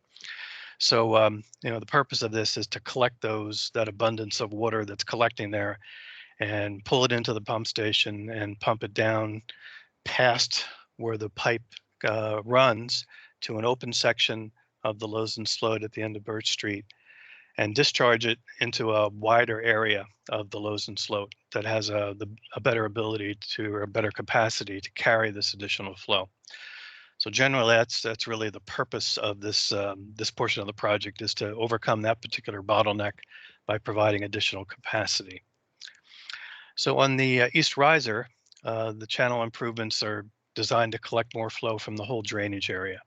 So you know, the purpose of this is to collect that abundance of water that's collecting there and pull it into the pump station and pump it down past where the pipe runs to an open section of the Lozen Sloat at the end of Birch Street, and discharge it into a wider area of the Lozen Sloat that has a better ability or a better capacity to carry this additional flow. So generally, that's really the purpose of this this portion of the project, is to overcome that particular bottleneck by providing additional capacity. So on the East Riser, the channel improvements are designed to collect more flow from the whole drainage area.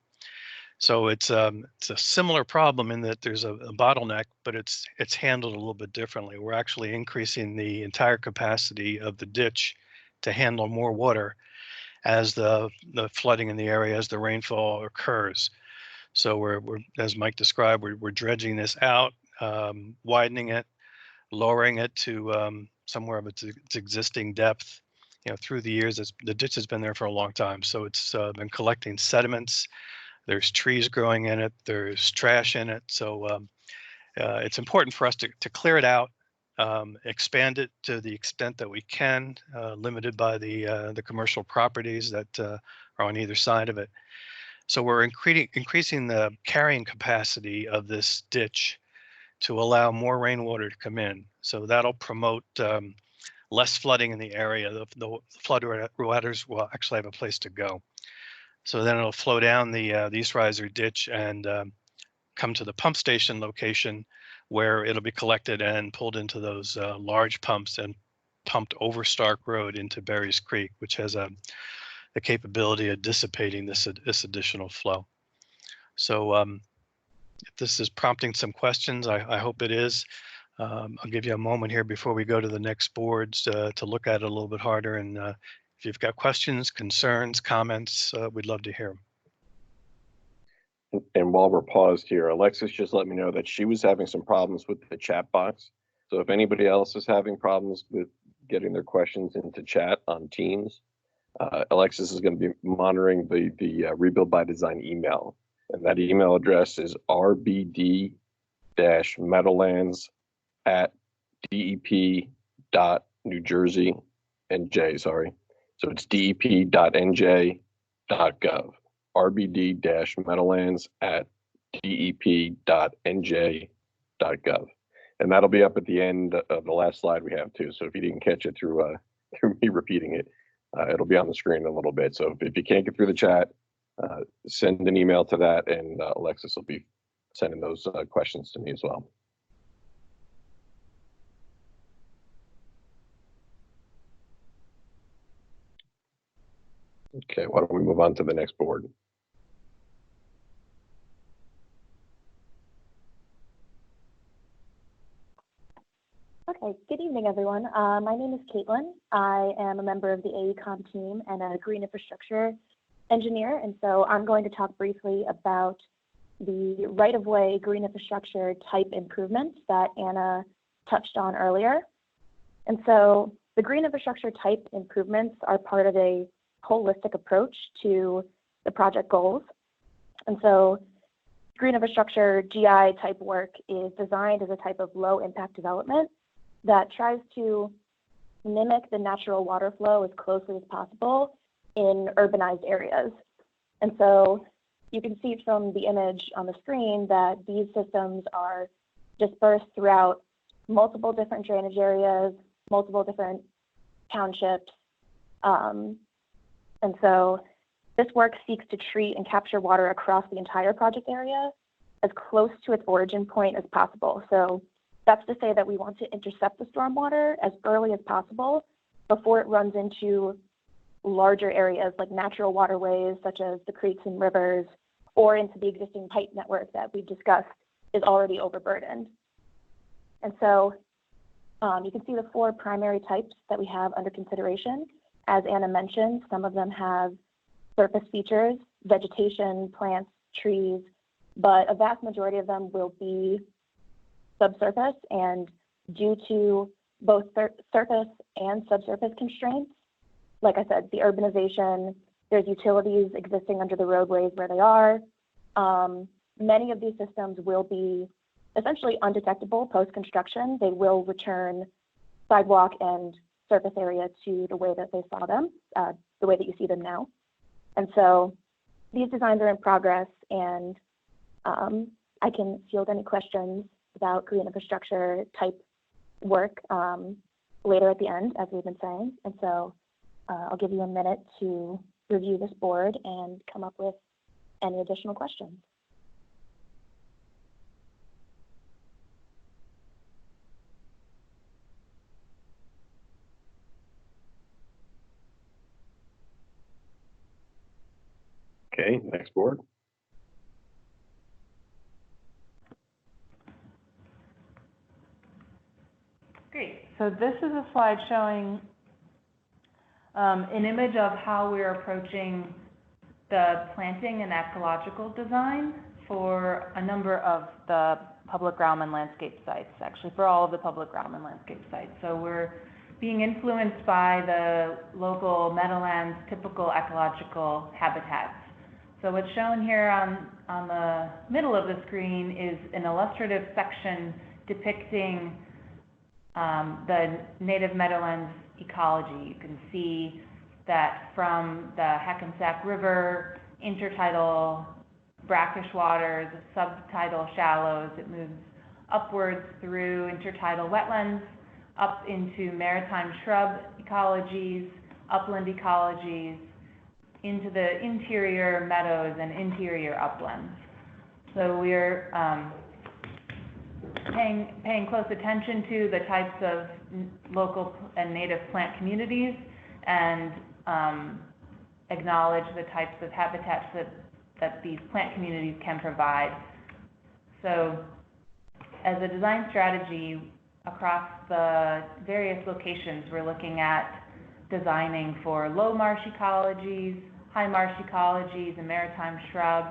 So it's a similar problem in that there's a bottleneck, but it's handled a little bit differently. We're actually increasing the entire capacity of the ditch to handle more water as the flooding in the area, as the rainfall occurs. So we're as Mike described, we're dredging this out, widening it, lowering it to somewhere of its existing depth. You know, through the years, the ditch has been there for a long time, so it's been collecting sediments. There's trees growing in it. There's trash in it. So it's important for us to clear it out, expand it to the extent that we can, limited by the commercial properties that are on either side of it. So we're increasing the carrying capacity of this ditch to allow more rainwater to come in. So that'll promote less flooding in the area. The flood waters will actually have a place to go. So then it'll flow down the East Riser ditch and come to the pump station location, where it'll be collected and pulled into those large pumps and pumped over Stark Road into Berries Creek, which has the capability of dissipating this additional flow. So if this is prompting some questions, I hope it is. I'll give you a moment here before we go to the next boards to look at it a little bit harder. And if you've got questions, concerns, comments, we'd love to hear them. And while we're paused here, Alexis just let me know that she was having some problems with the chat box. So if anybody else is having problems with getting their questions into chat on Teams, Alexis is going to be monitoring the Rebuild by Design email. And that email address is rbd-meadowlands@dep.nj, sorry. So it's dep.nj.gov, rbd-meadowlands@dep.nj.gov. And that'll be up at the end of the last slide we have too. So if you didn't catch it through me repeating it, it'll be on the screen in a little bit. So if you can't get through the chat, send an email to that, and Alexis will be sending those questions to me as well. Okay, why don't we move on to the next board? Okay, good evening. evening, everyone. My name is Caitlin. I am a member of the AECOM team and a green infrastructure engineer, and so I'm going to talk briefly about the right-of-way green infrastructure type improvements that Anna touched on earlier. And so the green infrastructure type improvements are part of a holistic approach to the project goals. And so green infrastructure GI type work is designed as a type of low impact development that tries to mimic the natural water flow as closely as possible in urbanized areas. And so you can see from the image on the screen that these systems are dispersed throughout multiple different drainage areas, multiple different townships. And so this work seeks to treat and capture water across the entire project area as close to its origin point as possible. So that's to say that we want to intercept the stormwater as early as possible before it runs into larger areas like natural waterways, such as the creeks and rivers, or into the existing pipe network that we've discussed is already overburdened. And so you can see the 4 primary types that we have under consideration. As Anna mentioned, some of them have surface features, vegetation, plants, trees, but a vast majority of them will be subsurface, and due to both surface and subsurface constraints, like I said, the urbanization, there's utilities existing under the roadways where they are. Many of these systems will be essentially undetectable post-construction. They will return sidewalk and surface area to the way that they saw them, the way that you see them now. And so these designs are in progress, and I can field any questions about green infrastructure type work later at the end, as we've been saying. And so I'll give you a minute to review this board and come up with any additional questions. Okay, next board. Great. So this is a slide showing an image of how we're approaching the planting and ecological design for a number of the public realm and landscape sites, actually for all of the public realm and landscape sites. So we're being influenced by the local Meadowlands typical ecological habitats. So what's shown here on the middle of the screen is an illustrative section depicting the native Meadowlands ecology. You can see that from the Hackensack River, intertidal brackish waters, subtidal shallows, it moves upwards through intertidal wetlands, up into maritime shrub ecologies, upland ecologies, into the interior meadows and interior uplands. So we're paying close attention to the types of local and native plant communities and acknowledge the types of habitats that these plant communities can provide. So as a design strategy across the various locations, we're looking at designing for low marsh ecologies, high marsh ecologies, and maritime shrub,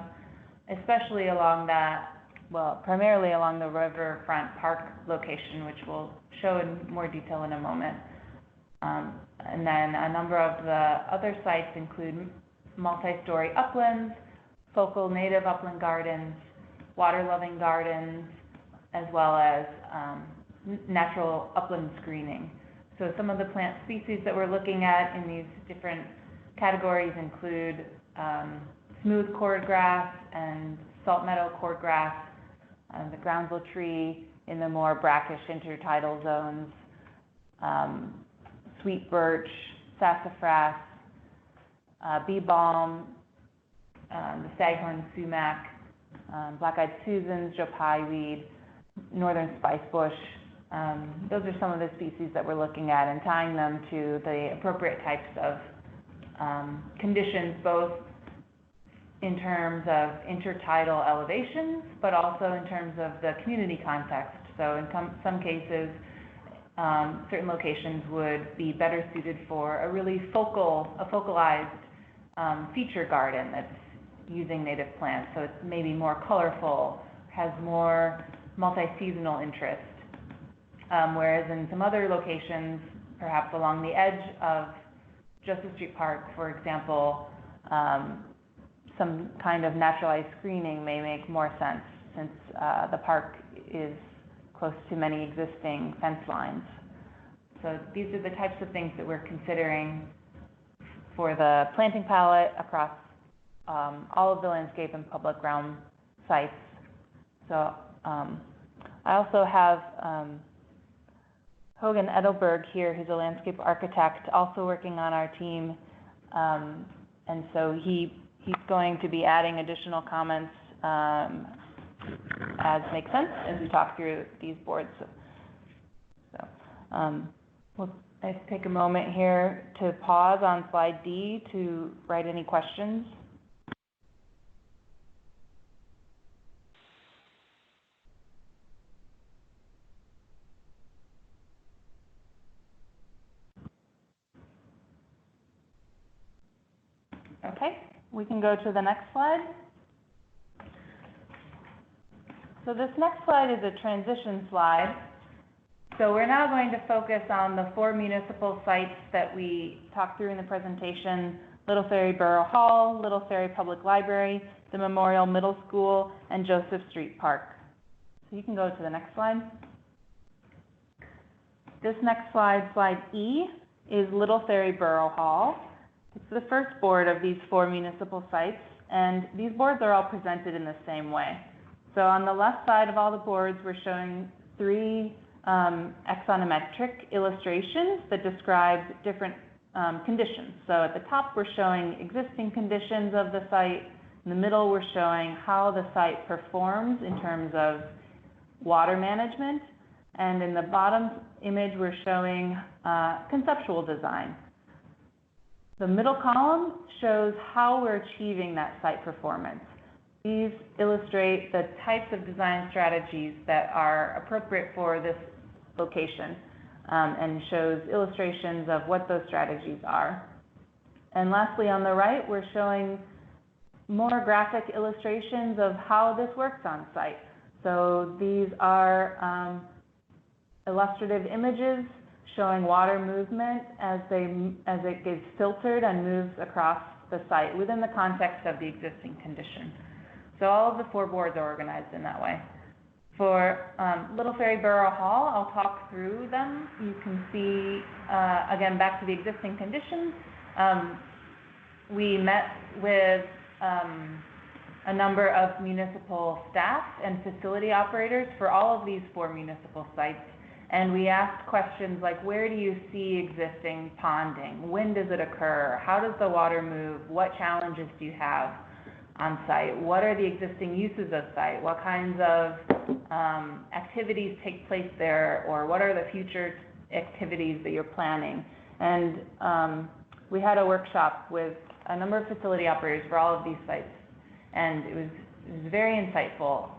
especially along that, well, primarily along the riverfront park location, which we'll show in more detail in a moment. And then a number of the other sites include multi-story uplands, focal native upland gardens, water-loving gardens, as well as natural upland screening. So some of the plant species that we're looking at in these different categories include smooth cordgrass and salt meadow cordgrass, the groundsel tree in the more brackish intertidal zones, sweet birch, sassafras, bee balm, the staghorn sumac, black-eyed Susans, Joe Pye weed, northern spicebush. Those are some of the species that we're looking at and tying them to the appropriate types of conditions, both in terms of intertidal elevations, but also in terms of the community context. So in some cases, certain locations would be better suited for a really focalized feature garden that's using native plants. So it's maybe more colorful, has more multi-seasonal interest. Whereas in some other locations, perhaps along the edge of Joseph Street Park, for example, some kind of naturalized screening may make more sense since the park is close to many existing fence lines. So these are the types of things that we're considering for the planting palette across all of the landscape and public realm sites. So I also have Hogan Edelberg here, who's a landscape architect, also working on our team. And so he's going to be adding additional comments as makes sense as we talk through these boards. So we'll take a moment here to pause on slide D to write any questions. Okay, we can go to the next slide. So this next slide is a transition slide. So we're now going to focus on the 4 municipal sites that we talked through in the presentation: Little Ferry Borough Hall, Little Ferry Public Library, the Memorial Middle School, and Joseph Street Park. So you can go to the next slide. This next slide, slide E, is Little Ferry Borough Hall. It's the first board of these 4 municipal sites, and these boards are all presented in the same way. So on the left side of all the boards, we're showing 3 axonometric illustrations that describe different conditions. So at the top, we're showing existing conditions of the site. In the middle, we're showing how the site performs in terms of water management. And in the bottom image, we're showing conceptual design. The middle column shows how we're achieving that site performance. These illustrate the types of design strategies that are appropriate for this location, and shows illustrations of what those strategies are. And lastly, on the right, we're showing more graphic illustrations of how this works on site. So these are illustrative images showing water movement as it gets filtered and moves across the site within the context of the existing condition. So all of the 4 boards are organized in that way. For Little Ferry Borough Hall, I'll talk through them. You can see, again, back to the existing conditions. We met with a number of municipal staff and facility operators for all of these 4 municipal sites. And we asked questions like, where do you see existing ponding? When does it occur? How does the water move? What challenges do you have on site? What are the existing uses of site? What kinds of activities take place there? Or what are the future activities that you're planning? And we had a workshop with a number of facility operators for all of these sites. And it was very insightful.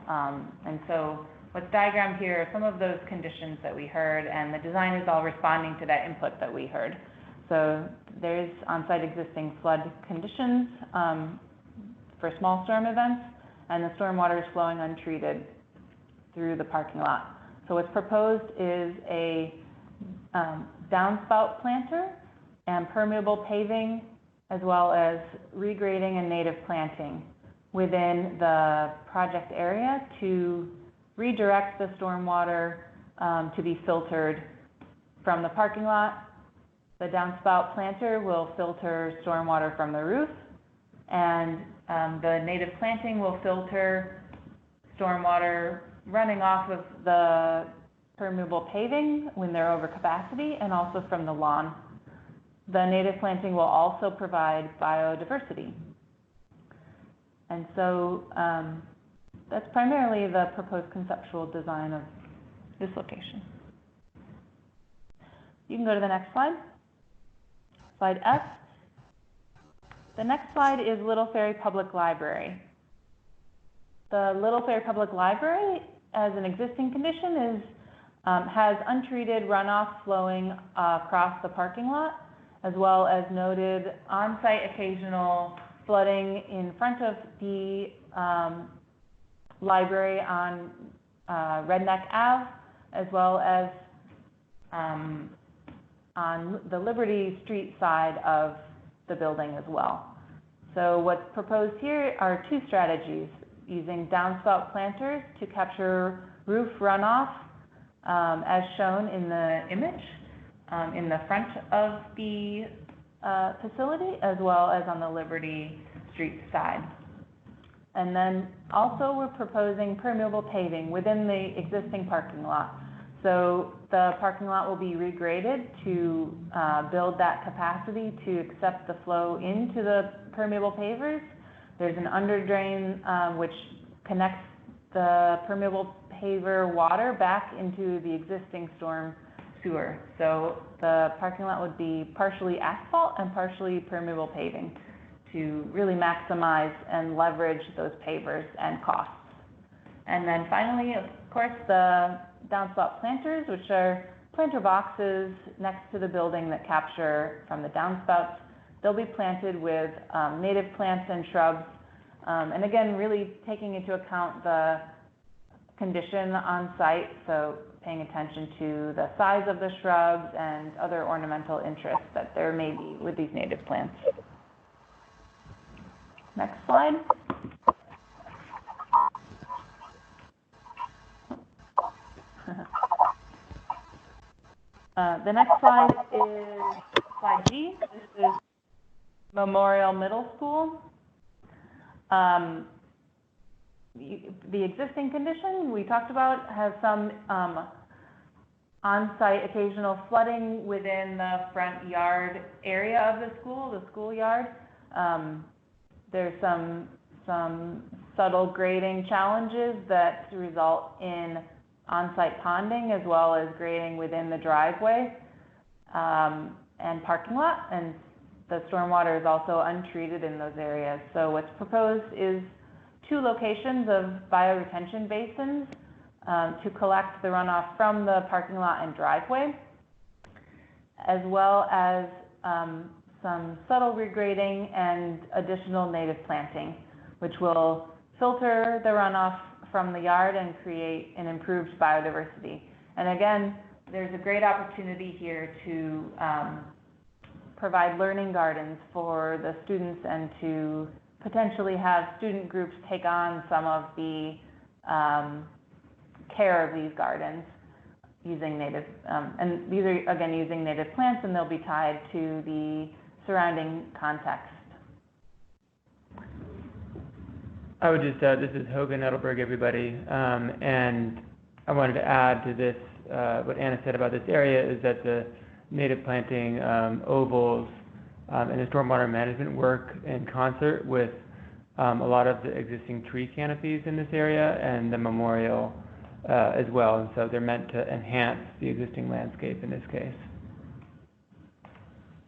And so what's diagrammed here are some of those conditions that we heard, and the design is all responding to that input that we heard. So there's on-site existing flood conditions for small storm events, and the stormwater is flowing untreated through the parking lot. So what's proposed is a downspout planter and permeable paving, as well as regrading and native planting within the project area to redirect the stormwater to be filtered from the parking lot. The downspout planter will filter stormwater from the roof, and the native planting will filter stormwater running off of the permeable paving when they're over capacity, and also from the lawn. The native planting will also provide biodiversity. And so that's primarily the proposed conceptual design of this location. You can go to the next slide. Slide F. The next slide is Little Ferry Public Library. The Little Ferry Public Library, as an existing condition, is has untreated runoff flowing across the parking lot, as well as noted on-site occasional flooding in front of the library on Redneck Ave, as well as on the Liberty Street side of the building as well. So what's proposed here are two strategies: using downspout planters to capture roof runoff, as shown in the image, in the front of the facility, as well as on the Liberty Street side. And then also we're proposing permeable paving within the existing parking lot. So the parking lot will be regraded to build that capacity to accept the flow into the permeable pavers. There's an under drain which connects the permeable paver water back into the existing storm sewer. So the parking lot would be partially asphalt and partially permeable paving to really maximize and leverage those pavers and costs. And then finally, of course, the downspout planters, which are planter boxes next to the building that capture from the downspouts. They'll be planted with native plants and shrubs. And again, really taking into account the condition on site, so paying attention to the size of the shrubs and other ornamental interests that there may be with these native plants. Next slide. The next slide is slide G. This is Memorial Middle School. The existing condition we talked about has some on-site occasional flooding within the front yard area of the schoolyard. There's some subtle grading challenges that result in on-site ponding, as well as grading within the driveway and parking lot, and the stormwater is also untreated in those areas. So what's proposed is 2 locations of bioretention basins to collect the runoff from the parking lot and driveway, as well as some subtle regrading and additional native planting, which will filter the runoff from the yard and create an improved biodiversity. And again, there's a great opportunity here to provide learning gardens for the students and to potentially have student groups take on some of the care of these gardens using native, and these are again using native plants, and they'll be tied to the surrounding context. I would just, this is Hogan Edelberg, everybody, and I wanted to add to this, what Anna said about this area is that the native planting ovals and the stormwater management work in concert with a lot of the existing tree canopies in this area and the memorial as well, and so they're meant to enhance the existing landscape in this case.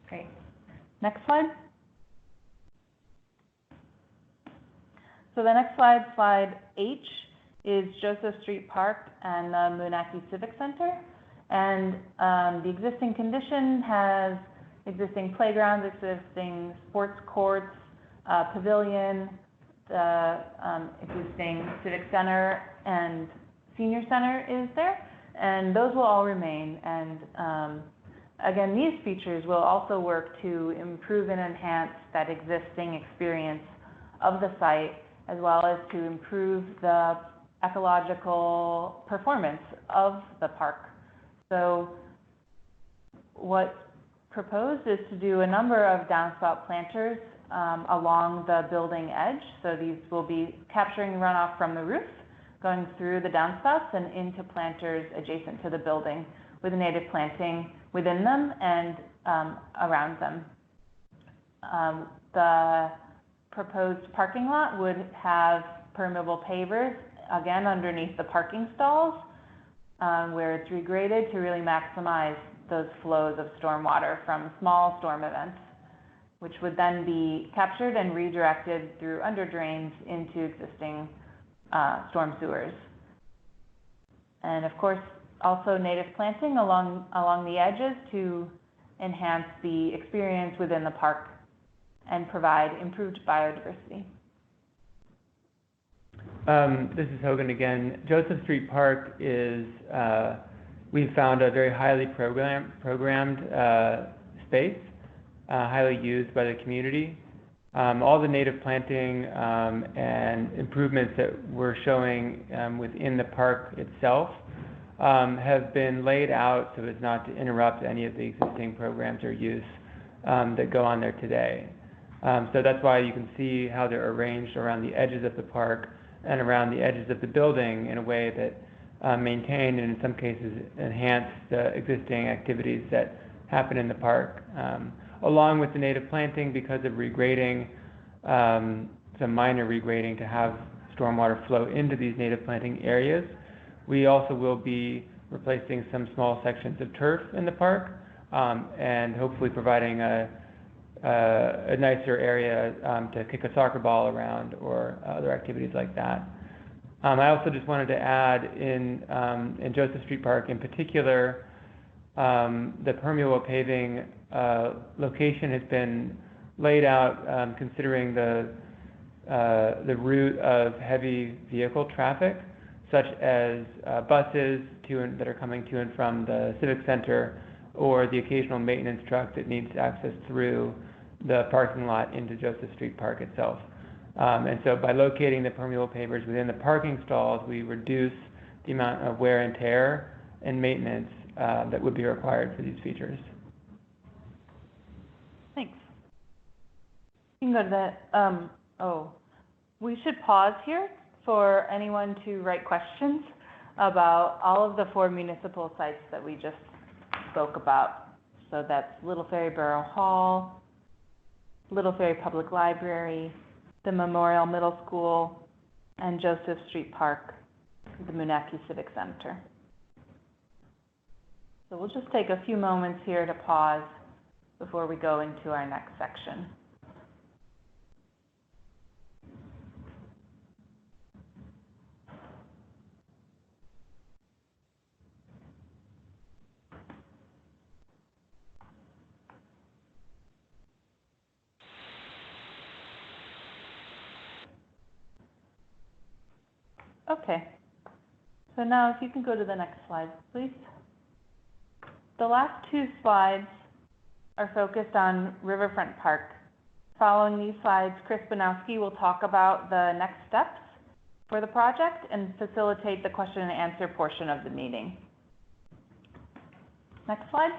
Great. Next slide. So the next slide, slide H, is Joseph Street Park and the Moonachie Civic Center. And the existing condition has existing playgrounds, existing sports courts, pavilion, the existing civic center and senior center is there, and those will all remain. And again, these features will also work to improve and enhance that existing experience of the site, as well as to improve the ecological performance of the park. So what's proposed is to do a number of downspout planters along the building edge. So these will be capturing runoff from the roof, going through the downspouts and into planters adjacent to the building, with native planting within them and around them. The proposed parking lot would have permeable pavers, again, underneath the parking stalls, where it's regraded to really maximize those flows of stormwater from small storm events, which would then be captured and redirected through under drains into existing storm sewers. And of course, also native planting along the edges to enhance the experience within the park and provide improved biodiversity. This is Hogan again. Joseph Street Park is, we've found a very highly programmed space, highly used by the community. All the native planting and improvements that we're showing within the park itself have been laid out so as not to interrupt any of the existing programs or use that go on there today. So that's why you can see how they're arranged around the edges of the park and around the edges of the building in a way that maintain and in some cases enhance the existing activities that happen in the park. Along with the native planting, because of regrading, some minor regrading to have stormwater flow into these native planting areas, we also will be replacing some small sections of turf in the park and hopefully providing a nicer area to kick a soccer ball around or other activities like that. I also just wanted to add in Joseph Street Park in particular, the permeable paving location has been laid out considering the route of heavy vehicle traffic, such as buses that are coming to and from the Civic Center, or the occasional maintenance truck that needs access through the parking lot into Joseph Street Park itself. And so by locating the permeable pavers within the parking stalls, we reduce the amount of wear and tear and maintenance that would be required for these features. Thanks. You can go to the, we should pause here for anyone to write questions about all of the 4 municipal sites that we just spoke about. So that's Little Ferry Borough Hall, Little Ferry Public Library, the Memorial Middle School, and Joseph Street Park, the Moonachie Civic Center. So we'll just take a few moments here to pause before we go into our next section. Okay, so now if you can go to the next slide, please. The last 2 slides are focused on Riverfront Park. Following these slides, Chris Banowski will talk about the next steps for the project and facilitate the question and answer portion of the meeting. Next slide.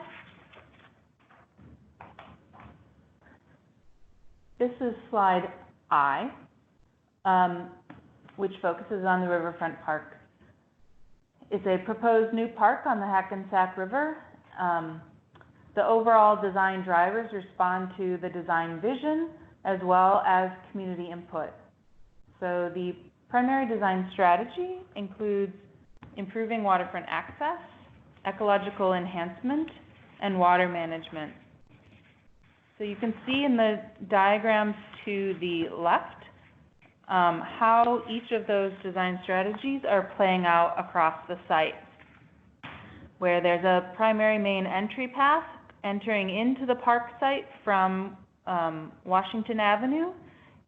This is slide I. Which focuses on the Riverfront Park. It's a proposed new park on the Hackensack River. The overall design drivers respond to the design vision as well as community input. So the primary design strategy includes improving waterfront access, ecological enhancement, and water management. So you can see in the diagrams to the left how each of those design strategies are playing out across the site, where there's a primary main entry path entering into the park site from Washington Avenue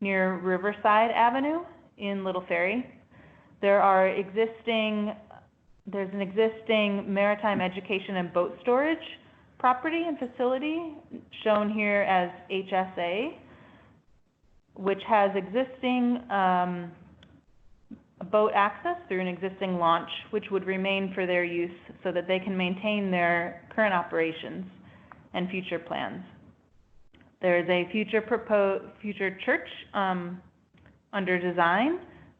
near Riverside Avenue in Little Ferry. There's an existing maritime education and boat storage property and facility shown here as HSA, which has existing boat access through an existing launch, which would remain for their use so that they can maintain their current operations and future plans. There is a future church under design,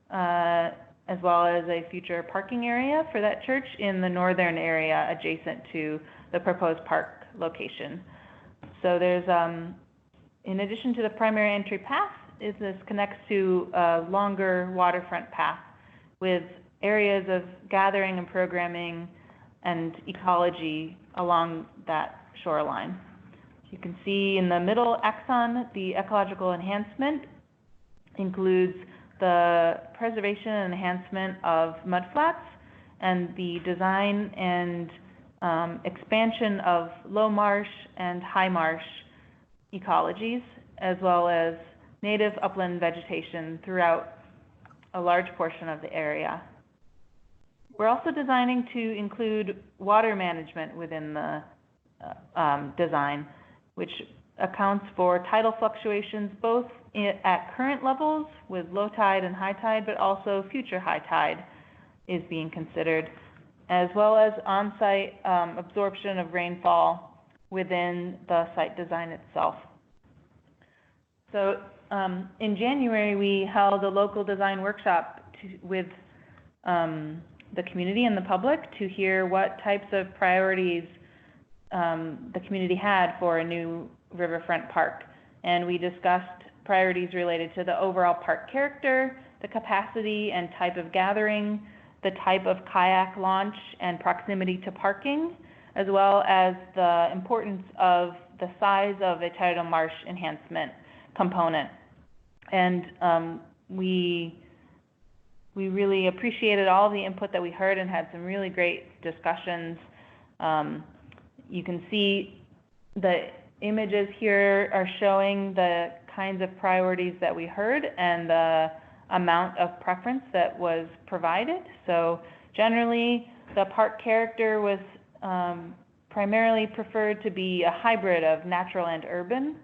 as well as a future parking area for that church in the northern area adjacent to the proposed park location. So there's, in addition to the primary entry path, this connects to a longer waterfront path with areas of gathering and programming and ecology along that shoreline. You can see in the middle axon, the ecological enhancement includes the preservation and enhancement of mudflats, and the design and expansion of low marsh and high marsh ecologies, as well as native upland vegetation throughout a large portion of the area. We're also designing to include water management within the design, which accounts for tidal fluctuations both at current levels with low tide and high tide, but also future high tide is being considered, as well as on-site absorption of rainfall within the site design itself. So in January, we held a local design workshop with the community and the public to hear what types of priorities the community had for a new riverfront park. And we discussed priorities related to the overall park character, the capacity and type of gathering, the type of kayak launch and proximity to parking, as well as the importance of the size of a tidal marsh enhancement component. And we really appreciated all the input that we heard and had some really great discussions. You can see the images here are showing the kinds of priorities that we heard and the amount of preference that was provided. So generally, the park character was primarily preferred to be a hybrid of natural and urban,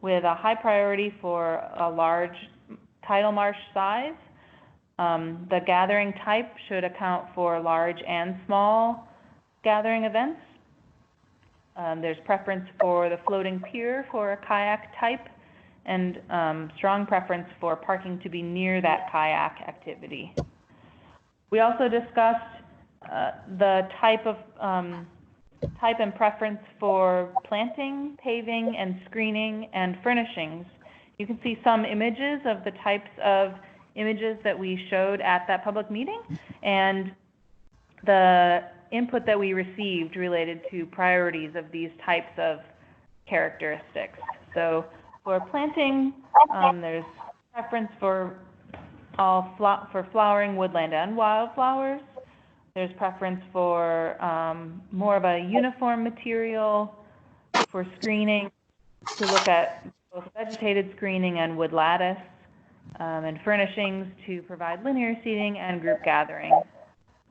with a high priority for a large tidal marsh size. The gathering type should account for large and small gathering events. There's preference for the floating pier for a kayak type, and strong preference for parking to be near that kayak activity. We also discussed the type and preference for planting, paving, and screening and furnishings. You can see some images of the types of images that we showed at that public meeting and the input that we received related to priorities of these types of characteristics. So for planting, there's preference for flowering woodland and wildflowers. There's preference for more of a uniform material. For screening, to look at both vegetated screening and wood lattice, and furnishings to provide linear seating and group gathering.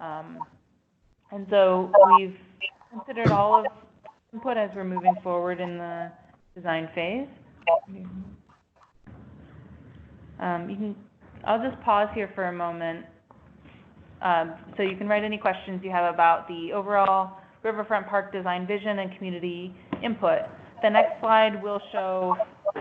And so we've considered all of input as we're moving forward in the design phase. I'll just pause here for a moment so you can write any questions you have about the overall riverfront park design vision and community input. The next slide will show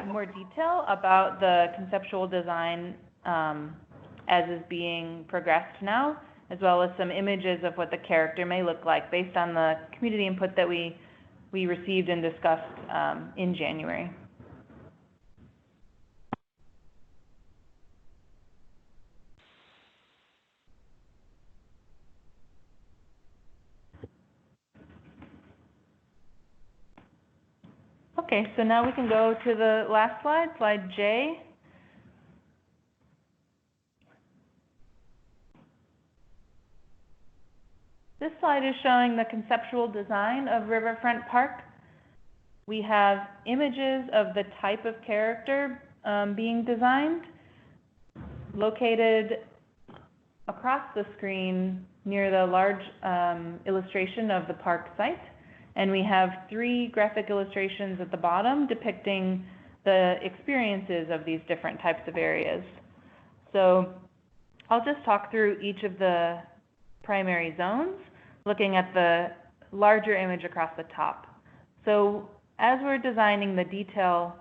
more detail about the conceptual design as is being progressed now, as well as some images of what the character may look like based on the community input that we received and discussed in January. Okay, so now we can go to the last slide, slide J. This slide is showing the conceptual design of Riverfront Park. We have images of the type of character being designed, located across the screen near the large illustration of the park site. And we have 3 graphic illustrations at the bottom depicting the experiences of these different types of areas. So I'll just talk through each of the primary zones, looking at the larger image across the top. So as we're designing the detail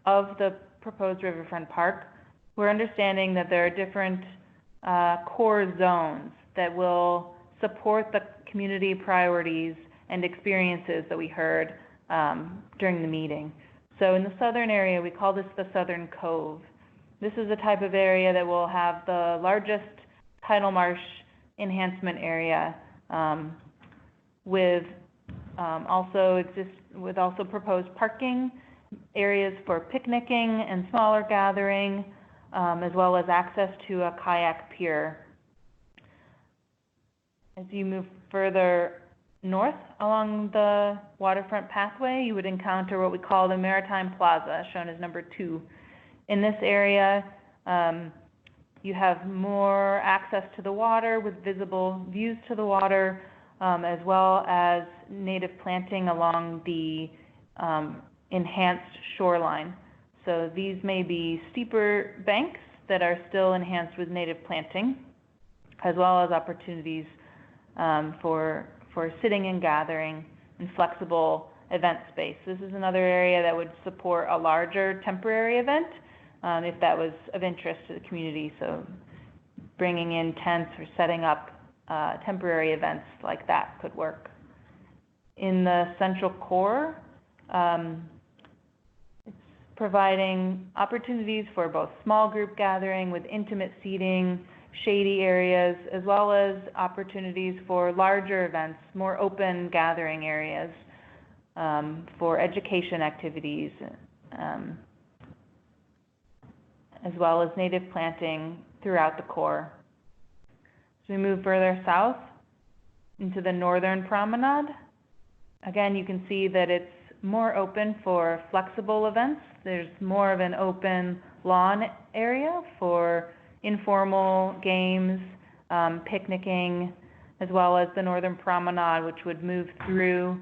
of the proposed riverfront park, we're understanding that there are different core zones that will support the community priorities and experiences that we heard during the meeting. So in the southern area, we call this the Southern Cove. This is a type of area that will have the largest tidal marsh enhancement area with also proposed parking areas for picnicking and smaller gathering, as well as access to a kayak pier. As you move further north along the waterfront pathway, you would encounter what we call the Maritime Plaza, shown as number 2. In this area, you have more access to the water with visible views to the water, as well as native planting along the enhanced shoreline. So these may be steeper banks that are still enhanced with native planting, as well as opportunities for sitting and gathering and flexible event space. This is another area that would support a larger temporary event if that was of interest to the community. So bringing in tents or setting up temporary events like that could work. In the central core, it's providing opportunities for both small group gathering with intimate seating, shady areas, as well as opportunities for larger events, more open gathering areas for education activities, as well as native planting throughout the core. As we move further south into the northern promenade, again, you can see that it's more open for flexible events. There's more of an open lawn area for informal games, picnicking, as well as the northern promenade, which would move through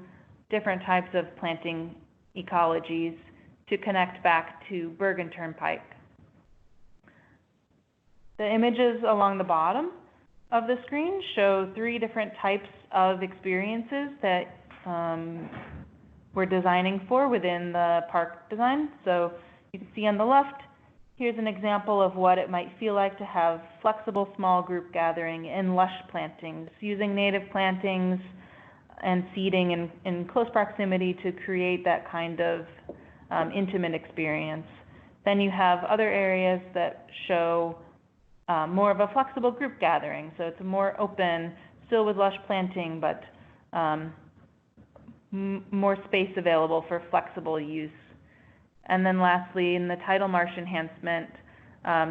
different types of planting ecologies to connect back to Bergen Turnpike. The images along the bottom of the screen show 3 different types of experiences that we're designing for within the park design. So you can see on the left, here's an example of what it might feel like to have flexible small group gathering in lush plantings, using native plantings and seeding in close proximity to create that kind of intimate experience. Then you have other areas that show more of a flexible group gathering. So it's more open, still with lush planting, but more space available for flexible use. And then lastly, in the tidal marsh enhancement,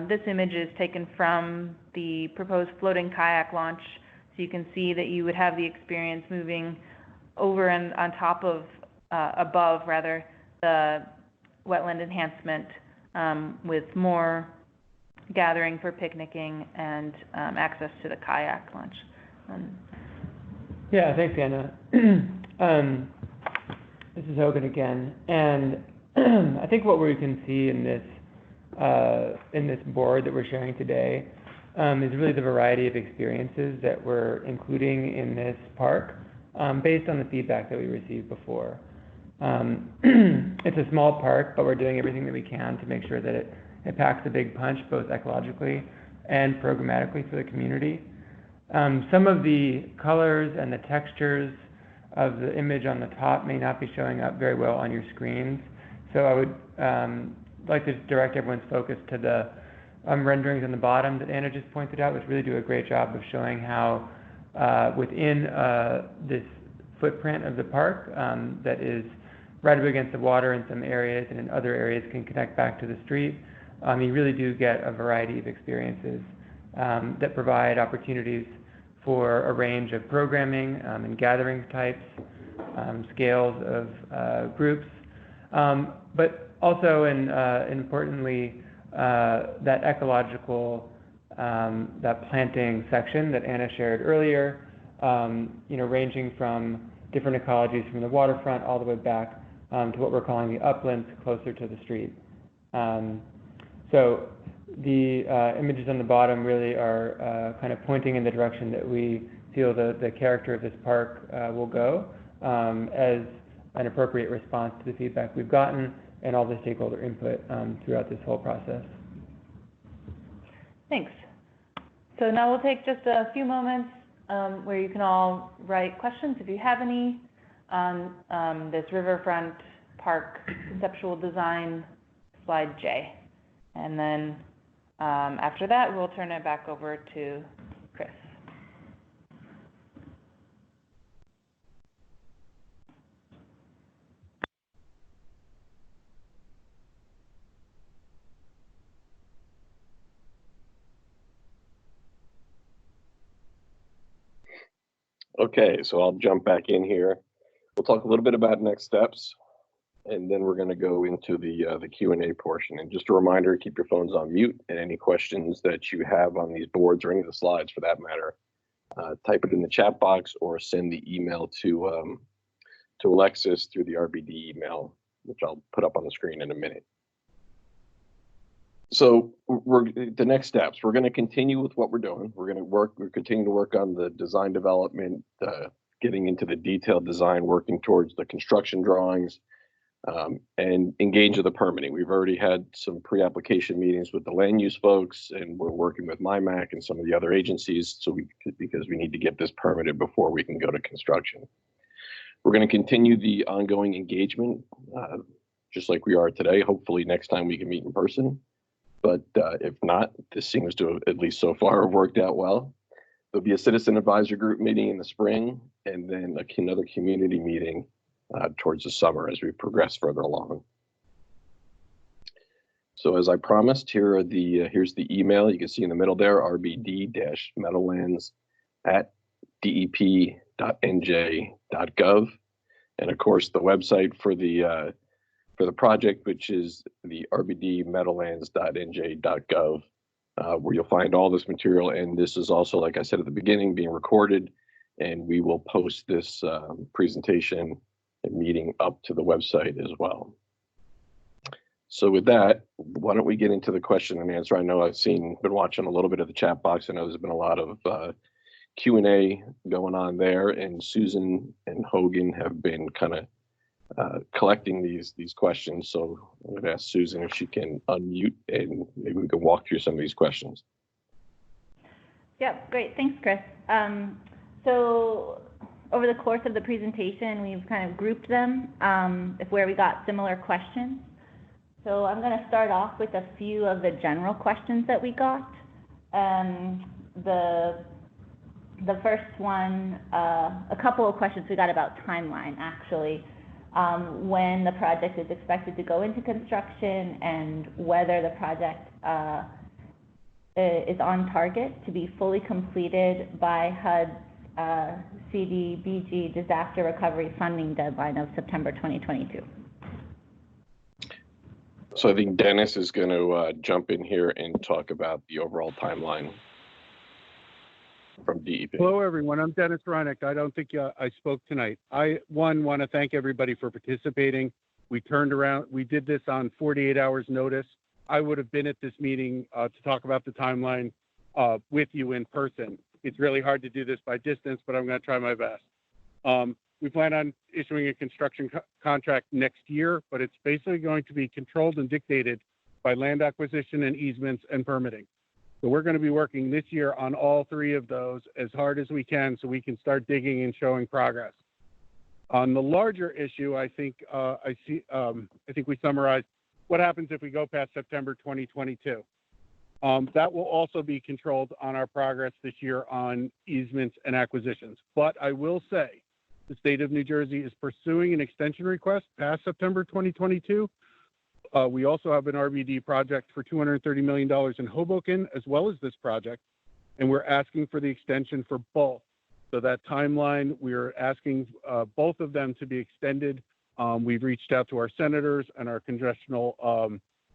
this image is taken from the proposed floating kayak launch. So you can see that you would have the experience moving over and on top of, above rather, the wetland enhancement with more gathering for picnicking and access to the kayak launch. Yeah, thanks, Anna. This is Hogan again, and I think what we can see in this board that we're sharing today is really the variety of experiences that we're including in this park based on the feedback that we received before. It's a small park, but we're doing everything that we can to make sure that it packs a big punch, both ecologically and programmatically for the community. Some of the colors and the textures of the image on the top may not be showing up very well on your screens. So I would like to direct everyone's focus to the renderings on the bottom that Anna just pointed out, which really do a great job of showing how within this footprint of the park that is right up against the water in some areas and in other areas can connect back to the street, you really do get a variety of experiences that provide opportunities for a range of programming and gathering types, scales of groups, but also, and importantly, that ecological, that planting section that Anna shared earlier, ranging from different ecologies from the waterfront all the way back to what we're calling the uplands closer to the street. So the images on the bottom really are kind of pointing in the direction that we feel the character of this park will go as an appropriate response to the feedback we've gotten and all the stakeholder input throughout this whole process. Thanks. So now we'll take just a few moments where you can all write questions if you have any on this riverfront park conceptual design, slide J. And then after that, we'll turn it back over to Chris. Okay, so I'll jump back in here. We'll talk a little bit about next steps, and then we're going to go into the Q&A portion. And just a reminder, keep your phones on mute, and any questions that you have on these boards or any of the slides for that matter, type it in the chat box or send the email to Alexis through the RBD email, which I'll put up on the screen in a minute. So the next steps, we're going to continue with what we're doing. We're continuing to work on the design development, getting into the detailed design, working towards the construction drawings, and engage in the permitting. We've already had some pre-application meetings with the land use folks, and we're working with MIMAC and some of the other agencies because we need to get this permitted before we can go to construction. We're going to continue the ongoing engagement, just like we are today. Hopefully next time we can meet in person. But if not, this seems to, at least so far, have worked out well. There'll be a citizen advisor group meeting in the spring, and then another community meeting towards the summer as we progress further along. So as I promised, here's the email. You can see in the middle there, rbd-meadowlands@dep.nj.gov. And of course, the website for the project, which is the rbd-meadowlands.nj.gov, where you'll find all this material. And this is also, like I said at the beginning, being recorded, and we will post this presentation and meeting up to the website as well. So with that, why don't we get into the question and answer? I know been watching a little bit of the chat box. I know there's been a lot of Q&A going on there, and Susan and Hogan have been kind of collecting these questions. So I'm going to ask Susan if she can unmute, and maybe we can walk through some of these questions. Yep, great. Thanks, Chris. So over the course of the presentation, we've kind of grouped them where we got similar questions. So I'm going to start off with a few of the general questions that we got. The first one, a couple of questions we got about timeline, actually. When the project is expected to go into construction, and whether the project is on target to be fully completed by HUD's CDBG disaster recovery funding deadline of September 2022. So I think Dennis is going to jump in here and talk about the overall timeline from DEP. Hello, everyone. I'm Dennis Reinick. I don't think I spoke tonight. I want to thank everybody for participating. We did this on 48 hours notice. I would have been at this meeting to talk about the timeline with you in person. It's really hard to do this by distance, but I'm going to try my best. We plan on issuing a construction contract next year, but it's basically going to be controlled and dictated by land acquisition and easements and permitting. So we're going to be working this year on all three of those as hard as we can so we can start digging and showing progress. On the larger issue, I think we summarized what happens if we go past September 2022. That will also be controlled on our progress this year on easements and acquisitions. But I will say the state of New Jersey is pursuing an extension request past September 2022. We also have an RBD project for $230 million in Hoboken, as well as this project, and we're asking for the extension for both. So that timeline, we're asking both of them to be extended. We've reached out to our senators and our congressional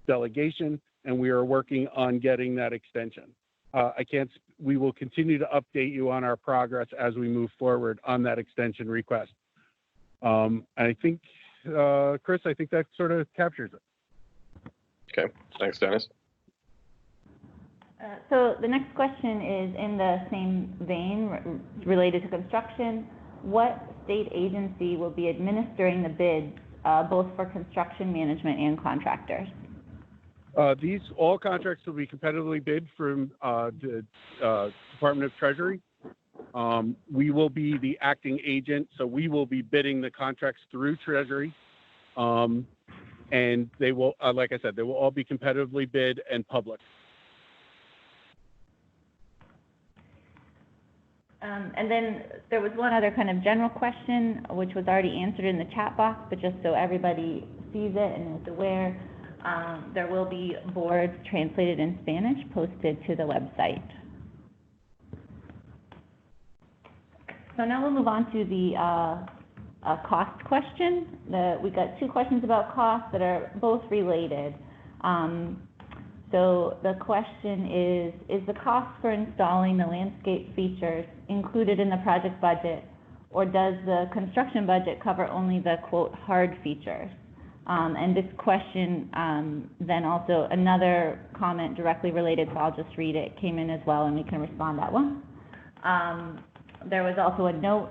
delegation, and we are working on getting that extension. We will continue to update you on our progress as we move forward on that extension request. I think, Chris, I think that sort of captures it. Okay, thanks, Dennis. So the next question is in the same vein related to construction. What state agency will be administering the bids, both for construction management and contractors? All contracts will be competitively bid from the Department of Treasury. We will be the acting agent, so we will be bidding the contracts through Treasury. And they will, like I said, they will all be competitively bid and public. And then there was one other kind of general question, which was already answered in the chat box, but just so everybody sees it and is aware, there will be boards translated in Spanish posted to the website. So now we'll move on to the cost question. We got two questions about cost that are both related. So the question is the cost for installing the landscape features included in the project budget, or does the construction budget cover only the, quote, hard features? And this question, then also another comment directly related, so I'll just read it, came in as well, and we can respond that one. There was also a note,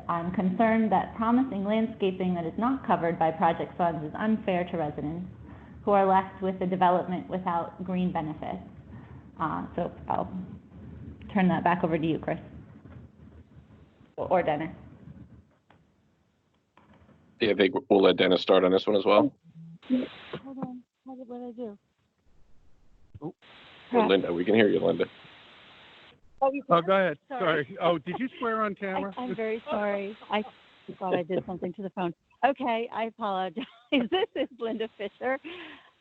I'm concerned that promising landscaping that is not covered by project funds is unfair to residents who are left with the development without green benefits. So I'll turn that back over to you, Chris. Or Dennis. Yeah, I think we'll let Dennis start on this one as well. Hold on. What did I do? Or Linda, we can hear you, Linda. Oh, go ahead. Sorry. Oh, did you swear on camera? I'm very sorry. I thought I did something to the phone. Okay, I apologize. This is Linda Fisher.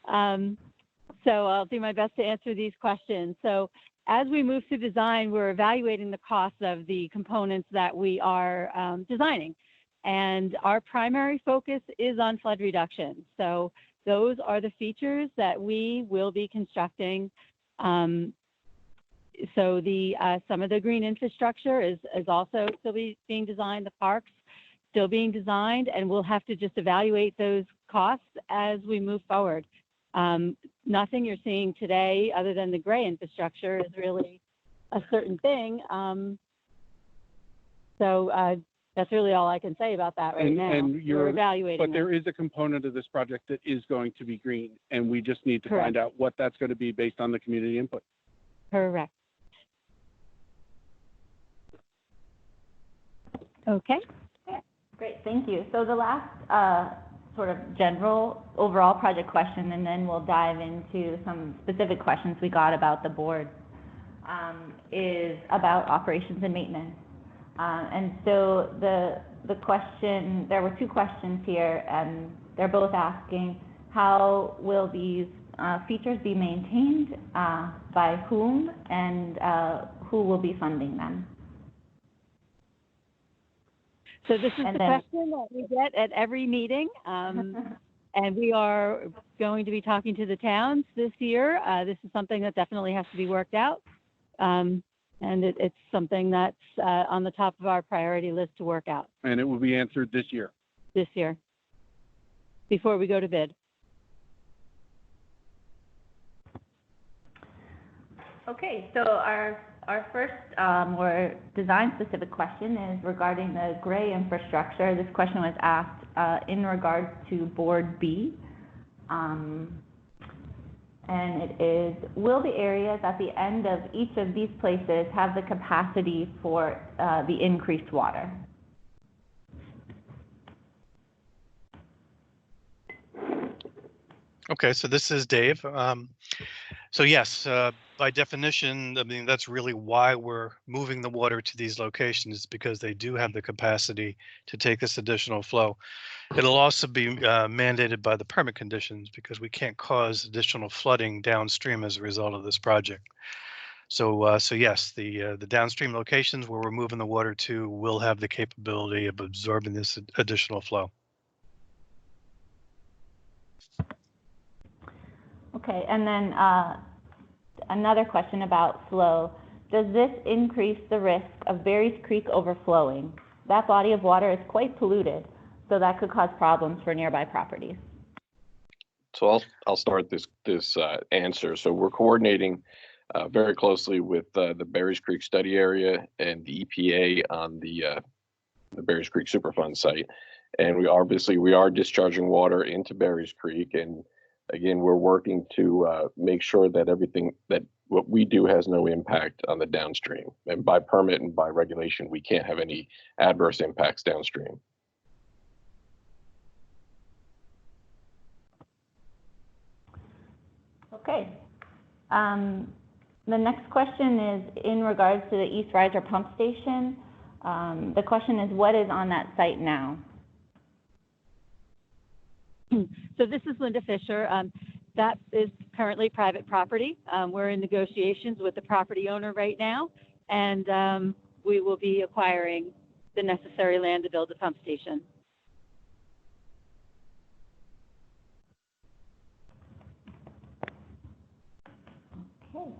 So I'll do my best to answer these questions. So as we move through design, we're evaluating the costs of the components that we are designing. And our primary focus is on flood reduction. So those are the features that we will be constructing. So some of the green infrastructure is also still being designed, the parks still being designed, and we'll have to just evaluate those costs as we move forward. Nothing you're seeing today other than the gray infrastructure is really a certain thing. So that's really all I can say about that right now. And we're evaluating. But there is a component of this project that is going to be green, and we just need to find out what that's going to be based on the community input. Correct. Okay. Great, thank you. So the last sort of general overall project question, and then we'll dive into some specific questions we got about the board, is about operations and maintenance. And so the question, there were two questions here, and they're both asking, how will these features be maintained, by whom, and who will be funding them? So this is the question that we get at every meeting, and we are going to be talking to the towns this year. This is something that definitely has to be worked out, and it's something that's on the top of our priority list to work out. And it will be answered this year. This year, before we go to bid. Okay, so our first more design-specific question is regarding the gray infrastructure. This question was asked in regards to Board B. And it is, will the areas at the end of each of these places have the capacity for the increased water? Okay, so this is Dave. So yes, by definition, I mean, that's really why we're moving the water to these locations, because they do have the capacity to take this additional flow. It'll also be mandated by the permit conditions, because we can't cause additional flooding downstream as a result of this project. So, so yes, the downstream locations where we're moving the water to will have the capability of absorbing this additional flow. Okay, and then another question about flow. Does this increase the risk of Berries Creek overflowing? That body of water is quite polluted, so that could cause problems for nearby properties. So I'll start this answer. So we're coordinating very closely with the Berries Creek study area and the EPA on the Berries Creek Superfund site, and we are discharging water into Berries Creek, and again, we're working to make sure that what we do has no impact on the downstream. And by permit and by regulation, we can't have any adverse impacts downstream. Okay. The next question is in regards to the East Riser pump station. The question is, what is on that site now? So this is Linda Fisher. That is currently private property. We're in negotiations with the property owner right now, and we will be acquiring the necessary land to build the pump station. Okay.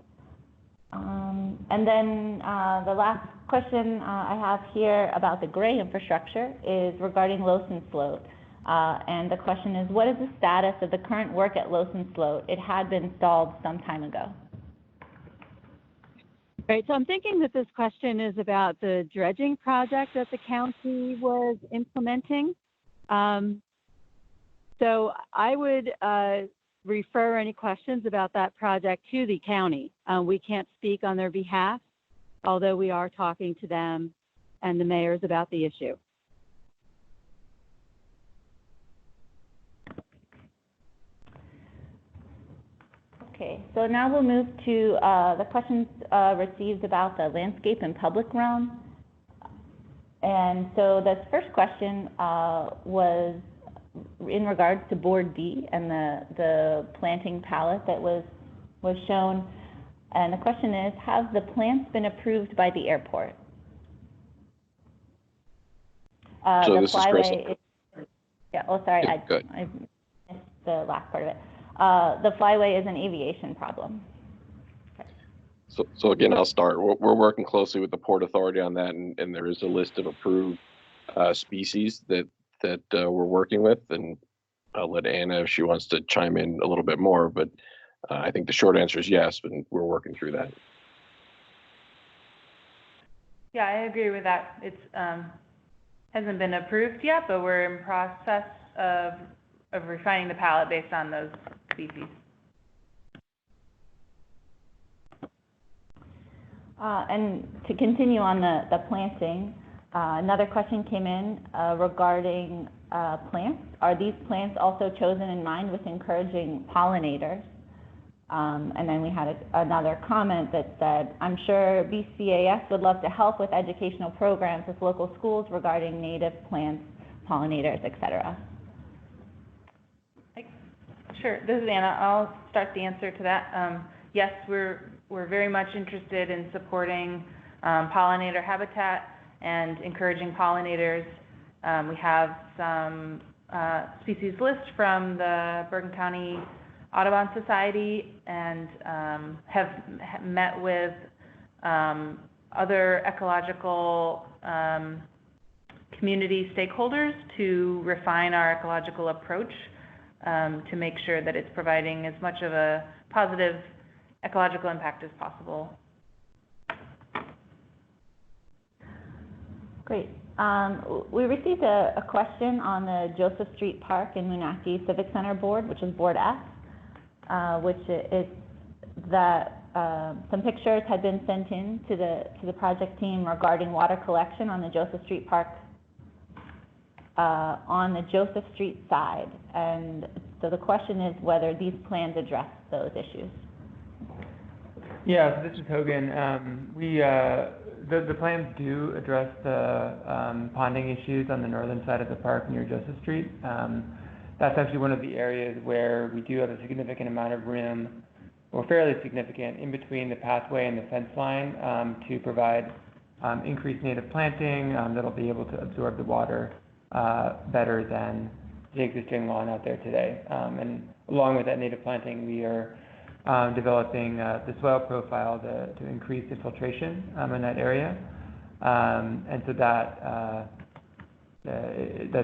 And then the last question I have here about the gray infrastructure is regarding Lowson Sloat. And the question is, what is the status of the current work at Lowson Sloat? It had been stalled some time ago. Right, so I'm thinking that this question is about the dredging project that the county was implementing. So I would refer any questions about that project to the county. We can't speak on their behalf, although we are talking to them and the mayors about the issue. Okay, so now we'll move to the questions received about the landscape and public realm. And so the first question was in regards to Board D and the planting palette that was shown. And the question is, have the plants been approved by the airport? So the this is Chris. Yeah, oh, sorry, Yeah, I missed the last part of it. The flyway is an aviation problem. Okay. So again, I'll start. We're working closely with the Port Authority on that, and there is a list of approved species that we're working with, and I'll let Anna, if she wants to chime in a little bit more, but I think the short answer is yes, and we're working through that. Yeah, I agree with that. It's hasn't been approved yet, but we're in process of refining the palette based on those species. And to continue on the planting, another question came in regarding plants. Are these plants also chosen in mind with encouraging pollinators? And then we had another comment that said, I'm sure BCAS would love to help with educational programs with local schools regarding native plants, pollinators, etc. Sure, this is Anna. I'll start the answer to that. Yes, we're very much interested in supporting pollinator habitat and encouraging pollinators. We have some species list from the Bergen County Audubon Society and have met with other ecological community stakeholders to refine our ecological approach to make sure that it's providing as much of a positive ecological impact as possible. Great. We received a question on the Joseph Street Park in Moonachie Civic Center board, which is Board F, which is that some pictures had been sent in to the project team regarding water collection on the Joseph Street Park on the Joseph Street side. And so the question is whether these plans address those issues. Yeah, so this is Hogan. The plans do address the ponding issues on the northern side of the park near Joseph Street. That's actually one of the areas where we do have a significant amount of room, or fairly significant, in between the pathway and the fence line to provide increased native planting that'll be able to absorb the water better than the existing lawn out there today. And along with that native planting, we are developing the soil profile to increase infiltration in that area. And so that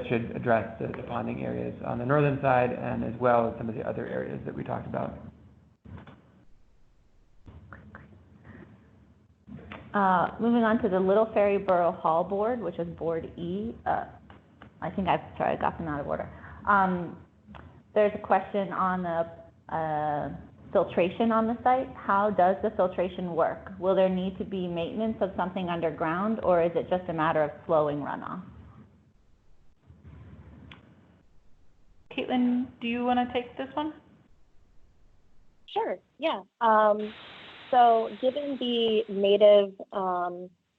should address the ponding areas on the northern side, and as well as some of the other areas that we talked about. Moving on to the Little Ferry Borough Hall Board, which is Board E. I think I got them out of order. There's a question on the filtration on the site. How does the filtration work? Will there need to be maintenance of something underground, or is it just a matter of slowing runoff? Caitlin, do you want to take this one? Sure, yeah. So given the native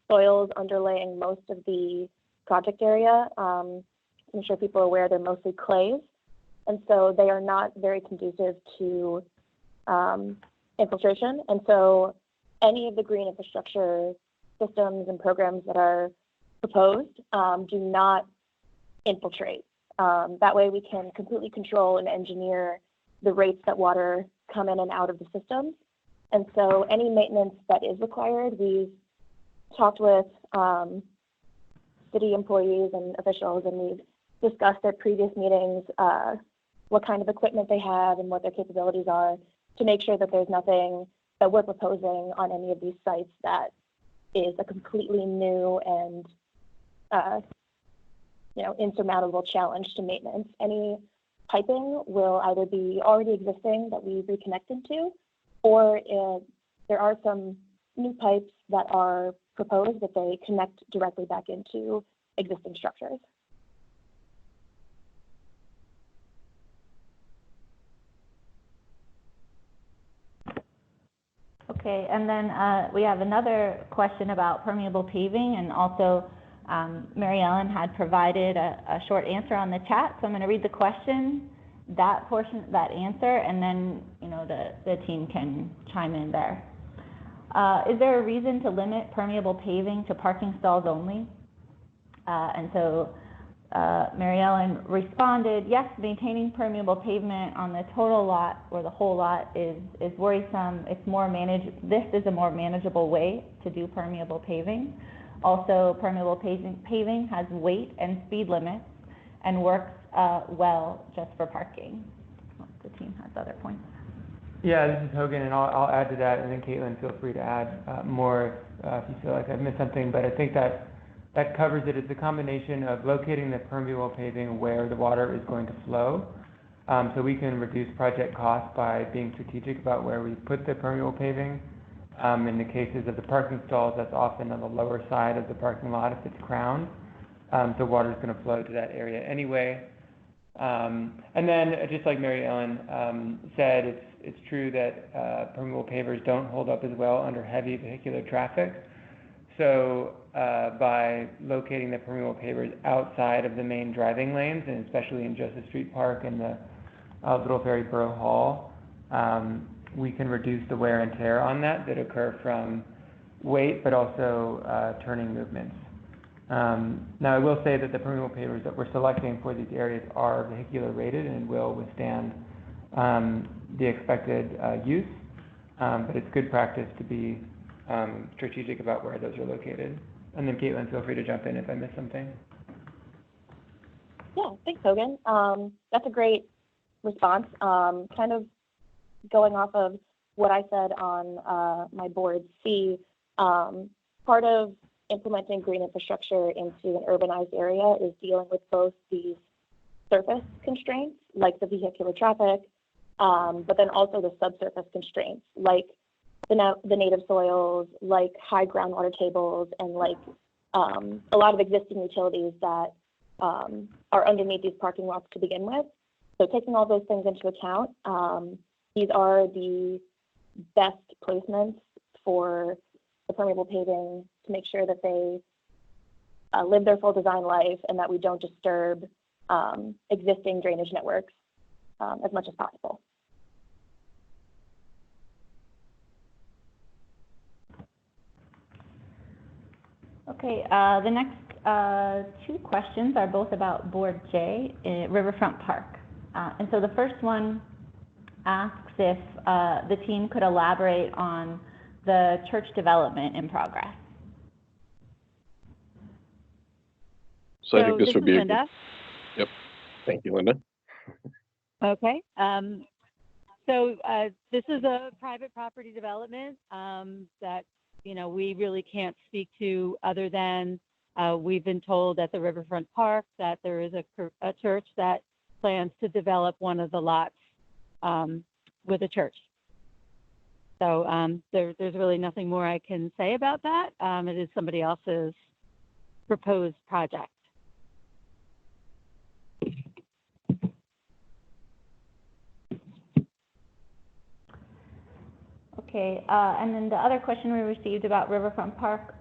soils underlaying most of the project area, I'm sure people are aware they're mostly clays, and so they are not very conducive to infiltration. And so any of the green infrastructure systems and programs that are proposed do not infiltrate. That way we can completely control and engineer the rates that water come in and out of the systems. And so any maintenance that is required, we've talked with city employees and officials, and we've discussed at previous meetings what kind of equipment they have and what their capabilities are to make sure that there's nothing that we're proposing on any of these sites that is a completely new and insurmountable challenge to maintenance. Any piping will either be already existing that we reconnect into, or if there are some new pipes that are proposed that they connect directly back into existing structures. Okay, and then we have another question about permeable paving, and also Mary Ellen had provided a short answer on the chat, so I'm going to read the question, that portion, that answer, and then the team can chime in there. Is there a reason to limit permeable paving to parking stalls only? And so Mary Ellen responded, yes, maintaining permeable pavement on the total lot or the whole lot is worrisome. It's this is a more manageable way to do permeable paving. Also, permeable paving has weight and speed limits and works well just for parking. The team has other points. Yeah, this is Hogan, and I'll add to that, and then Caitlin, feel free to add more if you feel like I've missed something. But I think that covers it. It's a combination of locating the permeable paving where the water is going to flow. So we can reduce project costs by being strategic about where we put the permeable paving. In the cases of the parking stalls, that's often on the lower side of the parking lot if it's crowned. So water is going to flow to that area anyway. And then, just like Mary Ellen said, it's true that permeable pavers don't hold up as well under heavy vehicular traffic. So by locating the permeable pavers outside of the main driving lanes, and especially in Joseph Street Park and the Little Ferry Borough Hall, we can reduce the wear and tear on that occur from weight, but also turning movements. Now, I will say that the permeable pavers that we're selecting for these areas are vehicular rated and will withstand the expected use, but it's good practice to be strategic about where those are located. And then Caitlin, feel free to jump in if I missed something. Yeah, thanks, Hogan. That's a great response. Kind of going off of what I said on my board C, part of implementing green infrastructure into an urbanized area is dealing with both these surface constraints, like the vehicular traffic, but then also the subsurface constraints, like the native soils, like high groundwater tables, and like a lot of existing utilities that are underneath these parking lots to begin with. So taking all those things into account, these are the best placements for the permeable paving to make sure that they live their full design life and that we don't disturb existing drainage networks as much as possible. Okay, the next two questions are both about Board J, Riverfront Park. And so the first one asks if the team could elaborate on the church development in progress. So I think this would be Linda. Yep. Thank you, Linda. Okay. So this is a private property development that we really can't speak to, other than we've been told at the Riverfront Park that there is a church that plans to develop one of the lots with a church. So there's really nothing more I can say about that. It is somebody else's proposed project. Okay, and then the other question we received about Riverfront Park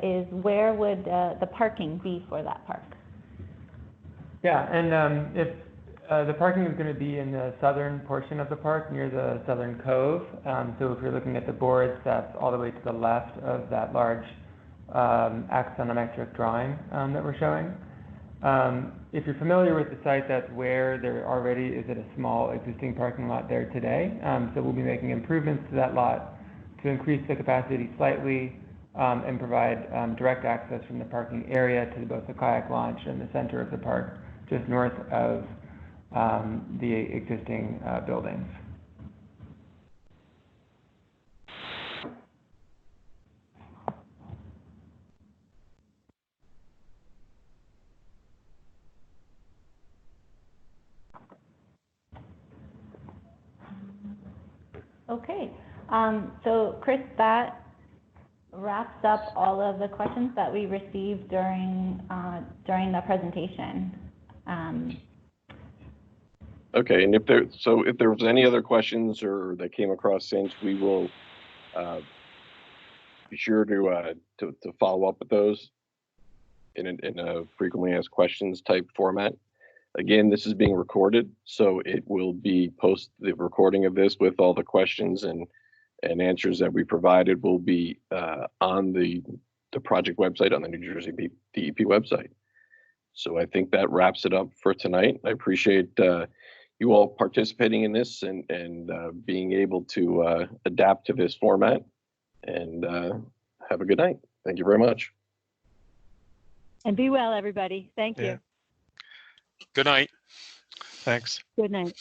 is where would the parking be for that park? Yeah, and if the parking is going to be in the southern portion of the park near the southern cove. So if you're looking at the boards, that's all the way to the left of that large axonometric drawing that we're showing. If you're familiar with the site, that's where there already is a small existing parking lot there today. So we'll be making improvements to that lot to increase the capacity slightly and provide direct access from the parking area to both the kayak launch and the center of the park, just north of the existing buildings. Okay, so Chris, that wraps up all of the questions that we received during the presentation. Okay, and if there was any other questions or that came across since, we will be sure to follow up with those in a frequently asked questions type format. Again, this is being recorded, so it will be the recording of this with all the questions and answers that we provided will be on the project website, on the New Jersey DEP website. So I think that wraps it up for tonight. I appreciate you all participating in this and being able to adapt to this format, and have a good night. Thank you very much. And be well, everybody. Thank Yeah. you. Good night. Thanks. Good night.